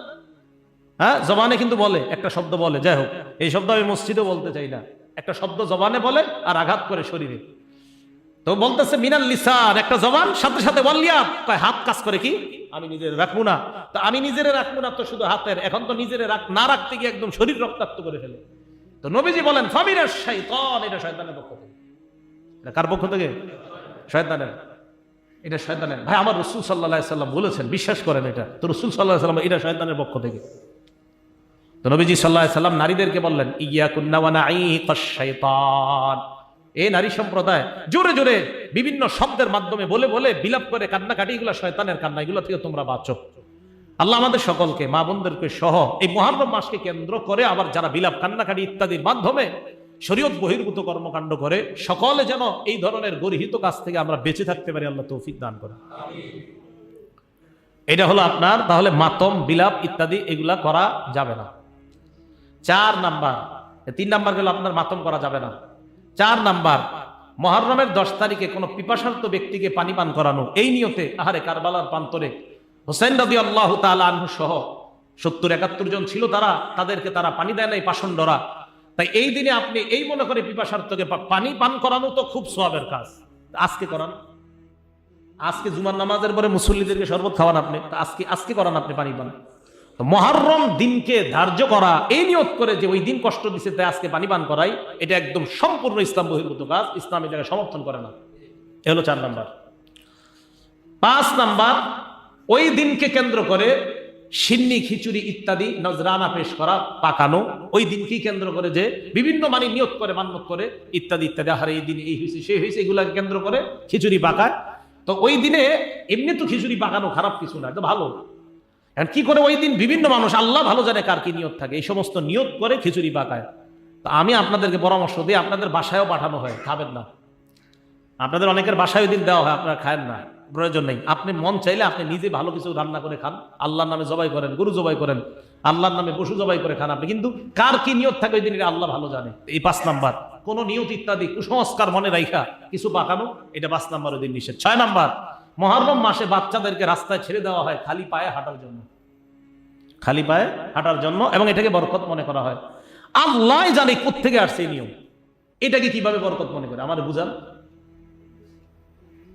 S1: হ্যাঁ জবানে কিন্তু বলে, একটা শব্দ বলে, যাই হোক এই শব্দ আমি মসজিদে বলতে চাই না, একটা শব্দ জবানে বলে আর আঘাত করে শরীরে। তো বলতেছে মিনাল লিসান, একটা জবান, সাথে সাথে ওয়ালিয়া, হাত কাজ করে কি, আমি নিজের রাখবো না। তো আমি নিজের রাখবো না তো শুধু হাতের, এখন তো নিজের না রাখতে গিয়ে একদম শরীর রক্তাক্ত করে ফেলে। তো নবীজি বলেন ফামিনাশ শাইতান, এটা শয়তানের পক্ষ থেকে। এটা কার পক্ষ থেকে? শয়তানের, এটা শয়তানের। ভাই আমার রাসূল সাল্লাল্লাহু আলাইহি সাল্লাম বলেছেন, বিশ্বাস করেন এটা, তো রাসূল সাল্লাল্লাহু আলাইহি সাল্লাম, এটা শয়তানের পক্ষ থেকে। তো নবীজি সাল্লাল্লাহু আলাইহি সাল্লাম নারীদেরকে বললেন, ইয়াকুন্না ওয়া নাঈকাশ শাইতান, এই নারী সম্প্রদায় জোরে জোরে বিভিন্ন শব্দের মাধ্যমে বলে বলে বিলাপ করে কান্নাকাটি, এগুলো শয়তানের কান্না, এগুলো থেকে তোমরা বাঁচো। আল্লাহ আমাদের সকলকে, মা বোনদেরকে সহ, এই মুহররম মাসকে কেন্দ্র করে আবার যারা বিলাপ কান্নাকাটি ইত্যাদির মাধ্যমে শরীয়ত বহির্ভূত কর্মকাণ্ড করে, সকলে যেন এই ধরনের গর্হিত কাজ থেকে আমরা বেঁচে থাকতে পারি, আল্লাহ তৌফিক দান করেন। এটা হলো আপনার তাহলে মাতম, বিলাপ ইত্যাদি এগুলা করা যাবে না। 4 নাম্বার, 3 নাম্বার গেল আপনার মাতম করা যাবে না। 4 নাম্বার, মুহররমের 10 তারিখে কোনো পিপাসার্ত ব্যক্তিকে পানি পান করানো, এই নিয়তে আহারে কারবালার প্রান্তরে হুসাইন রাদিয়াল্লাহু তাআলা আনহু সহ 70-71 জন ছিল, তাদেরকে তারা পানি দেয় নাই, পাষণ্ডরা। তাই এই দিনে আপনি এই মনে করে পিপাসার্তকে পানি পান করানো তো খুব সওয়াবের কাজ, আজকে করান। আজকে জুমার নামাজের পরে মুসল্লিদেরকে শরবত খাওয়ান আপনি, আজকে করান আপনি পানি পান। তো মুহররম দিনকে ধার্য করা, এই নিয়ত করে যে ওই দিন কষ্ট দিচ্ছে তাই আজকে পানি পান করাই, এটা একদম সম্পূর্ণ ইসলাম বহির্ভূত কাজ, ইসলাম এটাকে সমর্থন করে না। এ হলো 4 নাম্বার। 5 নাম্বার, ওই দিনকে কেন্দ্র করে সিন্নি, খিচুড়ি ইত্যাদি নজরানা পেশ করা, পাকানো, ওই দিনকেই কেন্দ্র করে যে বিভিন্ন মানে নিয়ত করে, মান্যত করে ইত্যাদি ইত্যাদি, আহারে এই দিন এই হয়েছে সেই হয়েছে, এগুলাকে কেন্দ্র করে খিচুড়ি পাকায়। তো ওই দিনে এমনি তো খিচুড়ি পাকানো খারাপ কিছু না, এটা ভালো। এখন কি করে ওই দিন বিভিন্ন মানুষ, আল্লাহ ভালো জানে কার কি নিয়ত থাকে, এই সমস্ত নিয়ত করে খিচুড়ি পাকায়। তো আমি আপনাদেরকে পরামর্শ দিই, আপনাদের বাসায়ও পাঠানো হয়, খাবেন না। আপনাদের অনেকের বাসায় ওই দিন দেওয়া হয়, আপনারা খায়েন না, প্রয়োজন নেই। আপনি মন চাইলে আপনি নিজে ভালো কিছু রান্না করে খান, আল্লাহর নামে জবাই করেন, গরু জবাই করেন, আল্লাহর নামে পশু জবাই করে খান আপনি, কিন্তু কার কি নিয়ত থাকে ওই দিন এটা আল্লাহ ভালো জানে। এই 5 নাম্বার, কোন নিয়ত ইত্যাদি কুসংস্কার মনে রাখা কিছু পাকানো, এটা 5 নাম্বার ওই দিন নিষেধ। 6 নাম্বার, মুহররম মাসে বাচ্চাদেরকে রাস্তায় ছেড়ে দেওয়া হয় খালি পায়ে হাঁটার জন্য, খালি পায়ে হাঁটার জন্য, এবং এটাকে বরকত মনে করা হয়। আল্লাহ জানে কোত্থেকে আসছে এই নিয়ম, এটাকে কিভাবে বরকত মনে করে আমার বুঝান।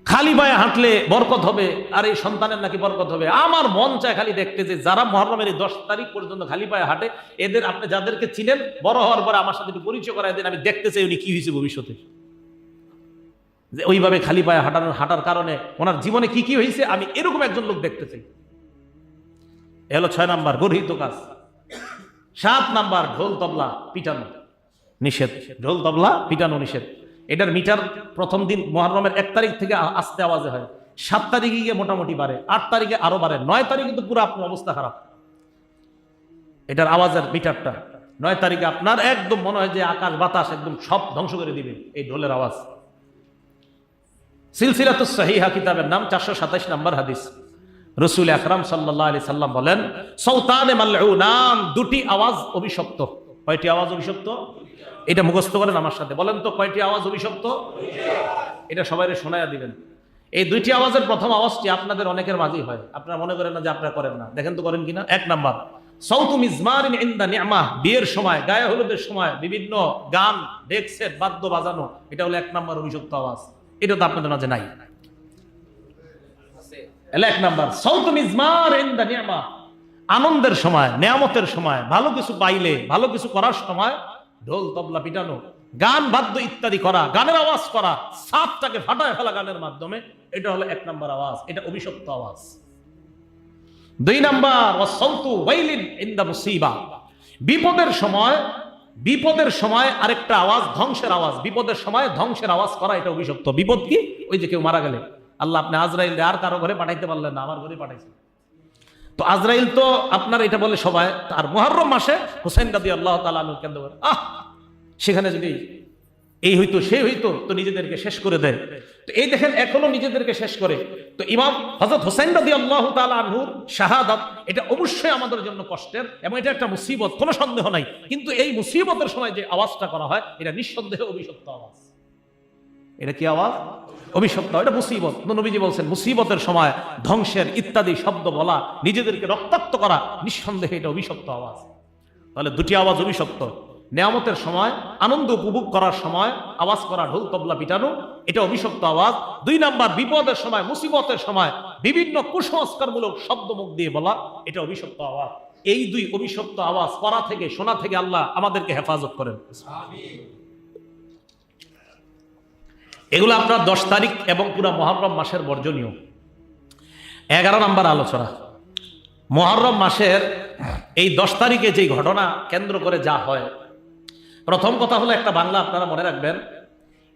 S1: খালি পায়ে হাঁটলে বরকত হবে, আর এই সন্তানের নাকি বরকত হবে। আমার মন চায় খালি দেখতে যে যারা মুহররমের এই 10 তারিখ পর্যন্ত খালি পায়ে হাঁটে, এদের আপনি যাদেরকে চিনেন, বড় হওয়ার পরে আমার সাথে একটু পরিচয় করায় দেন, আমি দেখতে চাই উনি কি হয়েছে ভবিষ্যতে, যে ওইভাবে খালি পায়ে হাঁটার কারণে ওনার জীবনে কি কি হয়েছে, আমি এরকম একজন লোক দেখতে চাই। এ হলো 6 নাম্বার, গর্হিত কাজ। 7 নাম্বার, ঢোল তবলা পিটানো নিষেধ। ঢোল তবলা পিটানো নিষেধ। এটার মিটার প্রথম দিন মুহররমের 1 তারিখ থেকে আস্তে আওয়াজে হয়, 7 তারিখে গিয়ে মোটামুটি বাড়ে, 8 তারিখে আরো বাড়ে, 9 তারিখে কিন্তু পুরো আপনার অবস্থা খারাপ। এটার আওয়াজের মিটারটা 9 তারিখে আপনার একদম মনে হয় যে আকাশ বাতাস একদম সব ধ্বংস করে দিবে এই ঢোলের আওয়াজ। সিলসিলাতুস সহিহা কিতাবের নাম 427 নম্বর হাদিস। রাসূল আকরাম সাল্লাল্লাহু আলাইহি সাল্লাম বলেন, সাউতানে মালউনান, দুটি আওয়াজ অভিশপ্ত। কয়টি আওয়াজ অভিশপ্ত? এটা মুখস্থ করেন আমার সাথে, বলেন তো কয়টি আওয়াজ অভিশপ্ত? এটা সবাইকে শোনায়া দিবেন। এই দুইটি আওয়াজের প্রথম আওয়াজটি আপনাদের অনেকের মাঝেই হয়, আপনারা মনে করেন না যে আপনারা করেন না, দেখেন তো করেন কিনা। 1 নাম্বার, সাউতু মিজমারিন ইনদা নি'মাহ, বিয়ের সময়, গায়ে হলুদের সময় বিভিন্ন গান, ডেক সেট, বাদ্য বাজানো, এটা হলো 1 নাম্বার অভিশপ্ত আওয়াজ। এটা তো আপনাদের মাঝে নাই। 1 নাম্বার, সাউতু মিজমার ইনদা নি'মাহ, আনন্দের সময়, নিয়ামতের সময়, ভালো কিছু পাইলে, ভালো কিছু করার সময় ঢোল তবলা পিটানো, গান বাদ্য ইত্যাদি করা, গানের আওয়াজ করা, সাপটাকে ফাটায় ফেলা গানের মাধ্যমে, এটা হলো 1 নাম্বার আওয়াজ, এটা অভিশপ্ত আওয়াজ। 2 নাম্বার, ওয়াসাউতু ওয়াইলিন ইনদা মুসিবা, বিপদের সময় আরেকটা আওয়াজ, ধ্বংসের আওয়াজ, বিপদের সময় ধ্বংসের আওয়াজ করা, এটা অভিশপ্ত। বিপদ কি? ওই যে কেউ মারা গেলে আল্লাহ আপনি আজরাইল আর কারো ঘরে পাঠাইতে পারলেন না, আমার ঘরে পাঠাইছেন। তো আজরাইল তো আপনার এটা বলে সবাই, আর মুহররম মাসে হুসাইন রাদিয়াল্লাহু তাআলা আনহু কেন্দ্র করে সেখানে যদি এই হইতো সেই হইতো, তো নিজেদেরকে শেষ করে দেয়। তো এই দেখেন এখনো নিজেদেরকে শেষ করে। তো ইমাম হযরত হুসাইন রাদিয়াল্লাহু তাআলা আনহুর শাহাদাত, এটা অবশ্যই আমাদের জন্য কষ্টের এবং এটা একটা মুসিবত, কোনো সন্দেহ নাই। কিন্তু এই মুসিবতের সময় যে আওয়াজটা করা হয়, এটা নিঃসন্দেহে অভিশপ্ত আওয়াজ। এটা কি আওয়াজ? অভিশপ্ত, এটা মুসিবত। নবীজি বলছেন মুসিবতের সময় ধ্বংসের ইত্যাদি শব্দ বলা, নিজেদেরকে রক্তাক্ত করা, নিঃসন্দেহে এটা অভিশপ্ত আওয়াজ। তাহলে দুটি আওয়াজ অভিশপ্ত। নিয়ামতের সময়, আনন্দ উপভোগ করার সময় আওয়াজ করা, ঢোল তবলা পিটানো, এটা অভিশপ্ত আওয়াজ। 2 নাম্বার, বিপদের সময়, মুসিবতের সময় বিভিন্ন কুসংস্কারমূলক শব্দ মুখ দিয়ে বলা, এটা অভিশপ্ত আওয়াজ। এই 2 অভিশপ্ত আওয়াজ করা থেকে, শোনা থেকে আল্লাহ আমাদেরকে হেফাজত করেন। এগুলো আপনার 10 তারিখ এবং পুরা মুহররম মাসের বর্জনীয়। 11 নাম্বার আলোচনা, মুহররম মাসের এই 10 তারিখে যে ঘটনা কেন্দ্র করে যা হয়। প্রথম কথা হলো একটা বাংলা আপনারা মনে রাখবেন,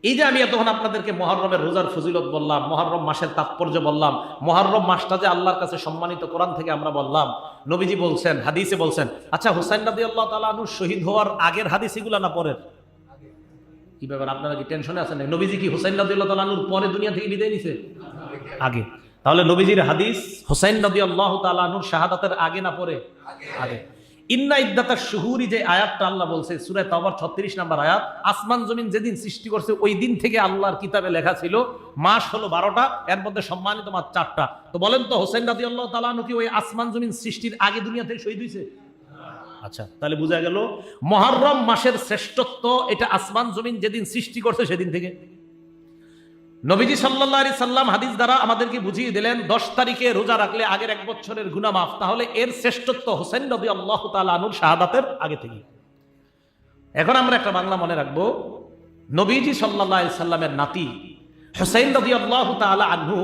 S1: এই যে আমি এতক্ষণ আপনাদেরকে মুহররমের রোজার ফজিলত বললাম, মুহররম মাসের তাৎপর্য বললাম, মুহররম মাসটা যে আল্লাহর কাছে সম্মানিত, কোরআন থেকে আমরা বললাম, নবীজি বলছেন, হাদিসে বলছেন। আচ্ছা, হুসাইন রাদিয়াল্লাহু তাআলা আনহু শহীদ হওয়ার আগের হাদিস এগুলা না পরের? কি ব্যাপার, আপনারা কি টেনশনে আছেন? নবীজি কি হুসাইন রাদিয়াল্লাহু তাআলা আনহুর পরে দুনিয়া থেকে বিদায় নিছে? আগে। তাহলে নবীজির হাদিস হুসাইন রাদিয়াল্লাহু তাআলা আনহুর শাহাদাতের আগে না পরে? আগে। ইন্না ইদ্দাতাশ শুহুরি, যে আয়াতটা আল্লাহ বলছে সূরা তাওবার 36 নম্বর আয়াত, আসমান জমিন যেদিন সৃষ্টি করছে ওই দিন থেকে আল্লাহর কিতাবে লেখা ছিল মাস হলো 12টা, এর মধ্যে সম্মানিত মাস 4টা। তো বলেন তো হুসাইন রাদিয়াল্লাহু তাআলা আনহু কি ওই আসমান জমিন সৃষ্টির আগে দুনিয়া থেকে শহীদ হয়েছে? আচ্ছা, তাহলে বোঝা গেল মুহররম মাসের শ্রেষ্ঠত্ব এটা আসমান জমিন যেদিন সৃষ্টি করছে সেদিন থেকে। নবীজি সাল্লাল্লাহু আলাইহি সাল্লাম হাদিস দ্বারা আমাদেরকে বুঝিয়ে দিলেন 10 তারিখে রোজা রাখলে আগের 1 বছরের গুনাহ মাফ। তাহলে এর শ্রেষ্ঠত্ব হুসাইন রাদিয়াল্লাহু তাআলা আনহুর শাহাদাতের আগে থেকে। এখন আমরা একটা বাংলা মনে রাখবো, নবীজি সাল্লাল্লাহু আলাইহি সাল্লামের নাতি হুসাইন রাদিয়াল্লাহু তাআলা আনহু,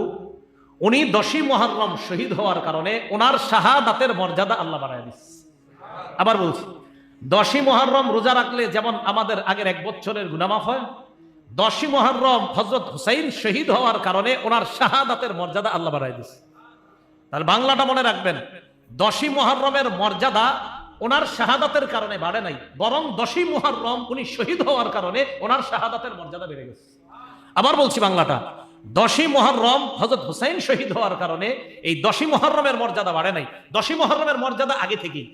S1: উনি 10ই মুহররম শহীদ হওয়ার কারণে ওনার শাহাদাতের মর্যাদা আল্লাহ বাড়ায় দিয়েছে। আবার বলছি, 10ই মুহররম রোজা রাখলে যেমন আমাদের আগের 1 বছরের গুনাহ মাফ হয়, 10ই মুহররম হযরত হুসাইন শহীদ হওয়ার কারণে ওনার শাহাদাতের মর্যাদা আল্লাহ বাড়ায় দিয়েছে। তাহলে বাংলাটা মনে রাখবেন, 10ই মুহররমের মর্যাদা ওনার শাহাদাতের কারণে বাড়ে নাই, বরং 10ই মুহররম উনি শহীদ হওয়ার কারণে ওনার শাহাদাতের মর্যাদা বেড়ে গেছে। আবার বলছি বাংলাটা, 10ই মুহররম হযরত হুসাইন শহীদ হওয়ার কারণে এই 10ই মুহররমের মর্যাদা বাড়ে নাই, 10ই মুহররমের মর্যাদা আগে থেকেই।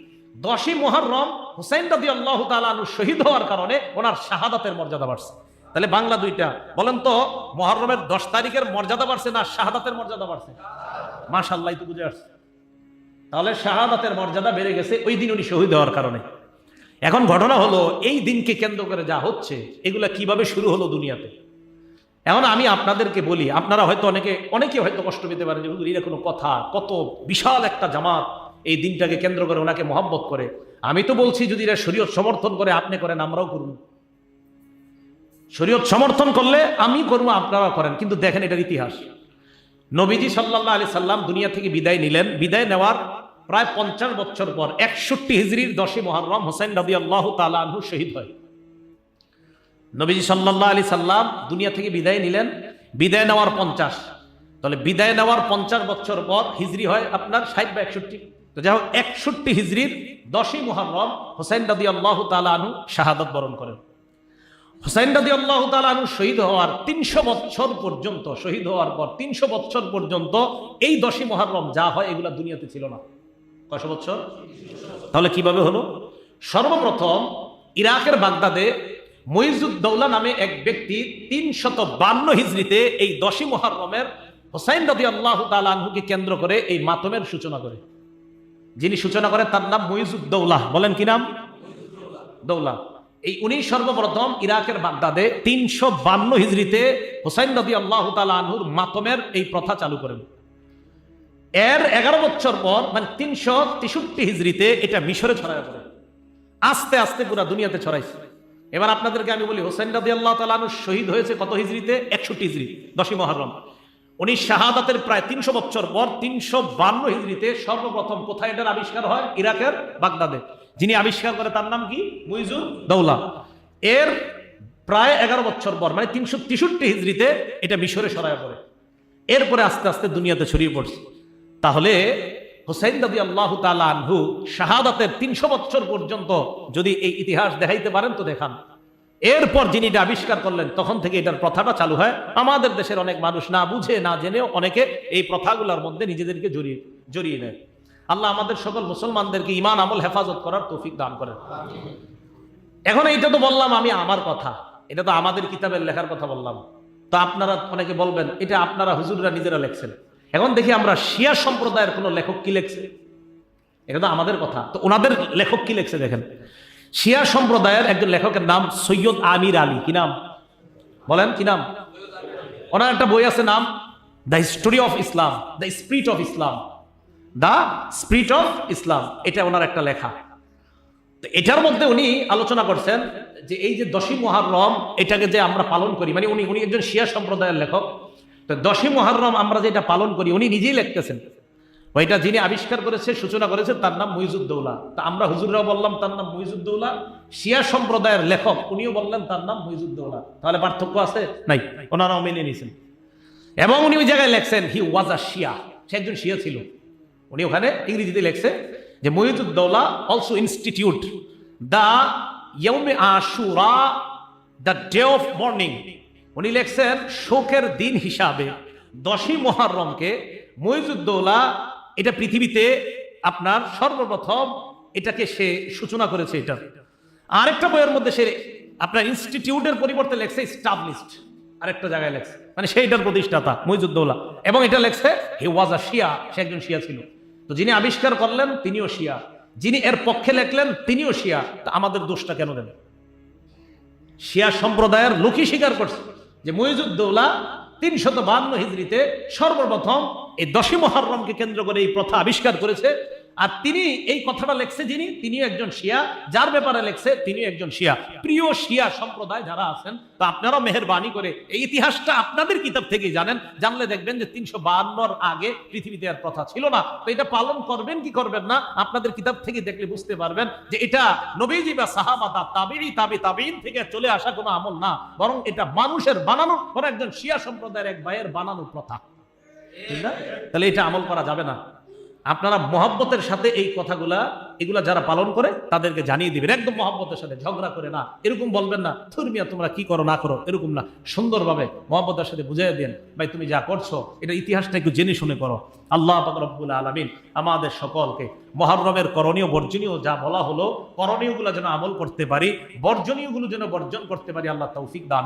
S1: 10ই মুহররম হুসাইন রাদিয়াল্লাহু তাআলা আনহু শহীদ হওয়ার কারণে ওনার শাহাদাতের মর্যাদা বাড়ছে। তাহলে বাংলা দুইটা, বলেন তো মুহররমের 10 তারিখের মর্যাদা বাড়ছে না শাহাদাতের মর্যাদা বাড়ছে? মাশাআল্লাহ, তো বুঝে আসছে। তাহলে শাহাদাতের মর্যাদা বেড়ে গেছে ওই দিন উনি শহীদ হওয়ার কারণে। এখন ঘটনা হলো, এই দিনকে কেন্দ্র করে যা হচ্ছে এগুলা কিভাবে শুরু হলো দুনিয়াতে। এখন আমি আপনাদেরকে বলি, আপনারা হয়তো অনেকে হয়তো কষ্ট পেতে পারেন যে হুজুর, এর কোনো কথা, কত বিশাল একটা জামাত এই দিনটাকে কেন্দ্র করে ওনাকে মহব্বত করে। আমি তো বলছি যদি এরা শরীয়ত সমর্থন করে আপনি করেন, আমরাও করব। শরীয়ত সমর্থন করলে আমি করবো, আপনারা করেন। কিন্তু দেখেন এটার ইতিহাস, নবীজি সাল্লাল্লাহু আলাইহি সাল্লাম দুনিয়া থেকে বিদায় নিলেন। বিদায় নেওয়ার প্রায় 50 বছর পর 61 হিজরির 10ই মুহররম হুসাইন রাদিয়াল্লাহু তাআলা আনহু শহীদ হয়। নবীজি সাল্লাল্লাহু আলাইহি সাল্লাম দুনিয়া থেকে বিদায় নিলেন, বিদায় নেওয়ার তাহলে বিদায় নেওয়ার 50 বছর পর হিজরি হয় আপনার 60 বা 61। তো যাই হোক 61 হিজরির 10ই মুহররম হুসাইন রাদিয়াল্লাহু তাআলা আনহু শাহাদাত বরণ করেন। হুসাইন রাদিয়াল্লাহু তাআলা আনহু শহীদ হওয়ার 300 বছর পর্যন্ত, শহীদ হওয়ার পর 300 বছর পর্যন্ত এই 10ই মুহররম যা হয় এগুলা দুনিয়াতে ছিল না। কয়শো বছর? তাহলে কিভাবে হলো? সর্বপ্রথম ইরাকের বাগদাদে মুইজুদ্দৌলা নামে এক ব্যক্তি 352 হিজরিতে এই 10ই মুহররমের হুসাইন রাদিয়াল্লাহু তাআলা আনহুকে কেন্দ্র করে এই মাতমের সূচনা করে। যিনি সূচনা করে তার নাম মুইজুদ্দৌলা। বলেন কি নাম? দৌলা। এই উনি সর্বপ্রথম ইরাকের বাগদাদে 352 হিজরিতে হুসাইন রাদিয়াল্লাহু তাআলা আনহুর মাতমের এই প্রথা চালু করেন। এর 11 বছর পর মানে 363 হিজরিতে এটা মিশরে ছড়ায় পড়ে, আস্তে আস্তে পুরো দুনিয়াতে ছড়াইছে। এবার আপনাদেরকে আমি বলি হুসাইন রাদিয়াল্লাহু তাআলা আনহু শহীদ হয়েছে কত হিজরিতে? 61 হিজরি, 10ই মুহররম। উনি শাহাদাতের প্রায় 300 বছর পর 352 হিজরিতে সর্বপ্রথম কোথায় এটার আবিষ্কার হয়? ইরাকের বাগদাদে। যিনি আবিষ্কার করে তার নাম কি? মুইজুদ্দৌলা। এর প্রায় 11 বছর পর মানে 363 হিজরিতে এটা মিশরে ছড়ায় পড়ে। এরপরে আস্তে আস্তে দুনিয়াতে ছড়িয়ে পড়ছে। তাহলে হুসাইন রাদিয়াল্লাহু তাআলা আনহু শাহাদাতের 300 বছর পর্যন্ত যদি এই ইতিহাস দেখাইতে পারেন তো দেখান। এরপর যিনি এটা আবিষ্কার করলেন তখন থেকে এটার প্রথাটা চালু হয়। আমাদের দেশের অনেক মানুষ না বুঝে না জেনেও অনেকে এই প্রথাগুলোর মধ্যে নিজেদেরকে জড়িয়ে নেয়। আল্লাহ আমাদের সকল মুসলমানদেরকে ঈমান আমল হেফাজত করার তৌফিক দান করেন। এখন এইটা তো বললাম আমি আমার কথা, এটা তো আমাদের কিতাবের লেখার কথা বললাম। তো আপনারা অনেকে বলবেন এটা আপনারা হুজুররা নিজেরা লেখছেন। এখন দেখি আমরা শিয়া সম্প্রদায়ের কোন লেখক কি লেখছে, এটা তো আমাদের কথা। তো ওনাদের লেখক কি লেখছে দেখেন। শিয়া সম্প্রদায়ের একজন লেখকের নাম সৈয়দ আমির আলী। কি নাম? বলেন কি নাম? ওনার একটা বই আছে নাম the history of Islam, the spirit of Islam, the spirit of Islam. এটা ওনার একটা লেখা। তো এটার মধ্যে উনি আলোচনা করছেন যে এই যে 10ই মুহররম এটাকে যে আমরা পালন করি, মানে উনি একজন শিয়া সম্প্রদায়ের লেখক। তো 10ই মুহররম আমরা যেটা পালন করি উনি নিজেই লিখতেছেন। ওইটা যিনি আবিষ্কার করেছে, সূচনা করেছে তার নাম মুইজুদ্দৌলা। তা আমরা হুজুররাও বললাম তার নাম মুইজুদ্দৌলা, শিয়া সম্প্রদায়ের লেখক উনিও বললেন তার নাম মুইজুদ্দৌলা। তাহলে পার্থক্য আছে? নাই, ওনারাও মেনে নিয়েছেন। এবং উনি ওই জায়গায় লেখছেন হি ওয়াজ আ শিয়া, সে একজন শিয়া ছিল। উনি ওখানে ইংরেজিতে লেখছে যে মুইজুদ্দৌলা অলসো ইনস্টিটিউট দ্য ইয়াউমে আশুরা, দ্য ডে অফ মর্নিং। উনি লেখছেন শোকের দিন হিসাবে 10ই মুহররমকে মুইজুদ্দৌলা এটা পৃথিবীতে আপনার সর্বপ্রথম এটাকে সে সূচনা করেছে। এটা আরেকটা বইয়ের মধ্যে সে আপনার ইনস্টিটিউটের পরিবর্তে লেখছে স্টাবলিশড, আরেকটা জায়গায় লেখছে, মানে সেইটার প্রতিষ্ঠাতা মুইজুদ্দৌলা। এবং এটা লেখছে হি ওয়াজ আ শিয়া, সে একজন শিয়া ছিল। তো যিনি আবিষ্কার করলেন তিনিও শিয়া, যিনি এর পক্ষে লেখলেন তিনিও শিয়া। তা আমাদের দোষটা কেন দেন? শিয়া সম্প্রদায়ের লোকই স্বীকার করছে যে মুইজুদ্দৌলা 352 হিজরিতে সর্বপ্রথম এই 10ই মুহররমকে কেন্দ্র করে এই প্রথা আবিষ্কার করেছে। আর তিনি এই কথাটা লেখছে তিনিও একজন শিয়া, যার ব্যাপারে লেখছে তিনিও একজন শিয়া। প্রিয় শিয়া সম্প্রদায় যারা আছেন, তো আপনারাও মেহেরবানি করে এই ইতিহাসটা আপনাদের কিতাব থেকেই জানেন। জানলে দেখবেন যে 352 আগে পৃথিবীতে আর প্রথা ছিল না। তো এটা পালন করবেন কি করবেন না আপনাদের কিতাব থেকে দেখলে বুঝতে পারবেন যে এটা নবীজি বা সাহাবা তাবেঈ তাবেঈন থেকে চলে আসা কোনো আমল না, বরং এটা মানুষের বানানো, কোন একজন শিয়া সম্প্রদায়ের এক ভাইয়ের বানানো প্রথা। ঠিক না? তাহলে এটা আমল করা যাবে না। আপনারা মহব্বতের সাথে এই কথাগুলা এগুলা যারা পালন করে তাদেরকে জানিয়ে দিবেন, একদম মহব্বতের সাথে, ঝগড়া করে না। এরকম বলবেন না ধর্মীয় তোমরা কি করো না করো, এরকম না। সুন্দরভাবে মহব্বতের সাথে বুঝিয়ে দেন ভাই তুমি যা করছো এটা ইতিহাসটা একটু জেনে শুনে করো। আল্লাহ পাক রব্বুল আলামিন আমাদের সকলকে মুহররমের করণীয় বর্জনীয় যা বলা হলো করণীয়গুলো যেন আমল করতে পারি, বর্জনীয়গুলো যেন বর্জন করতে পারি। আল্লাহ তৌফিক দান।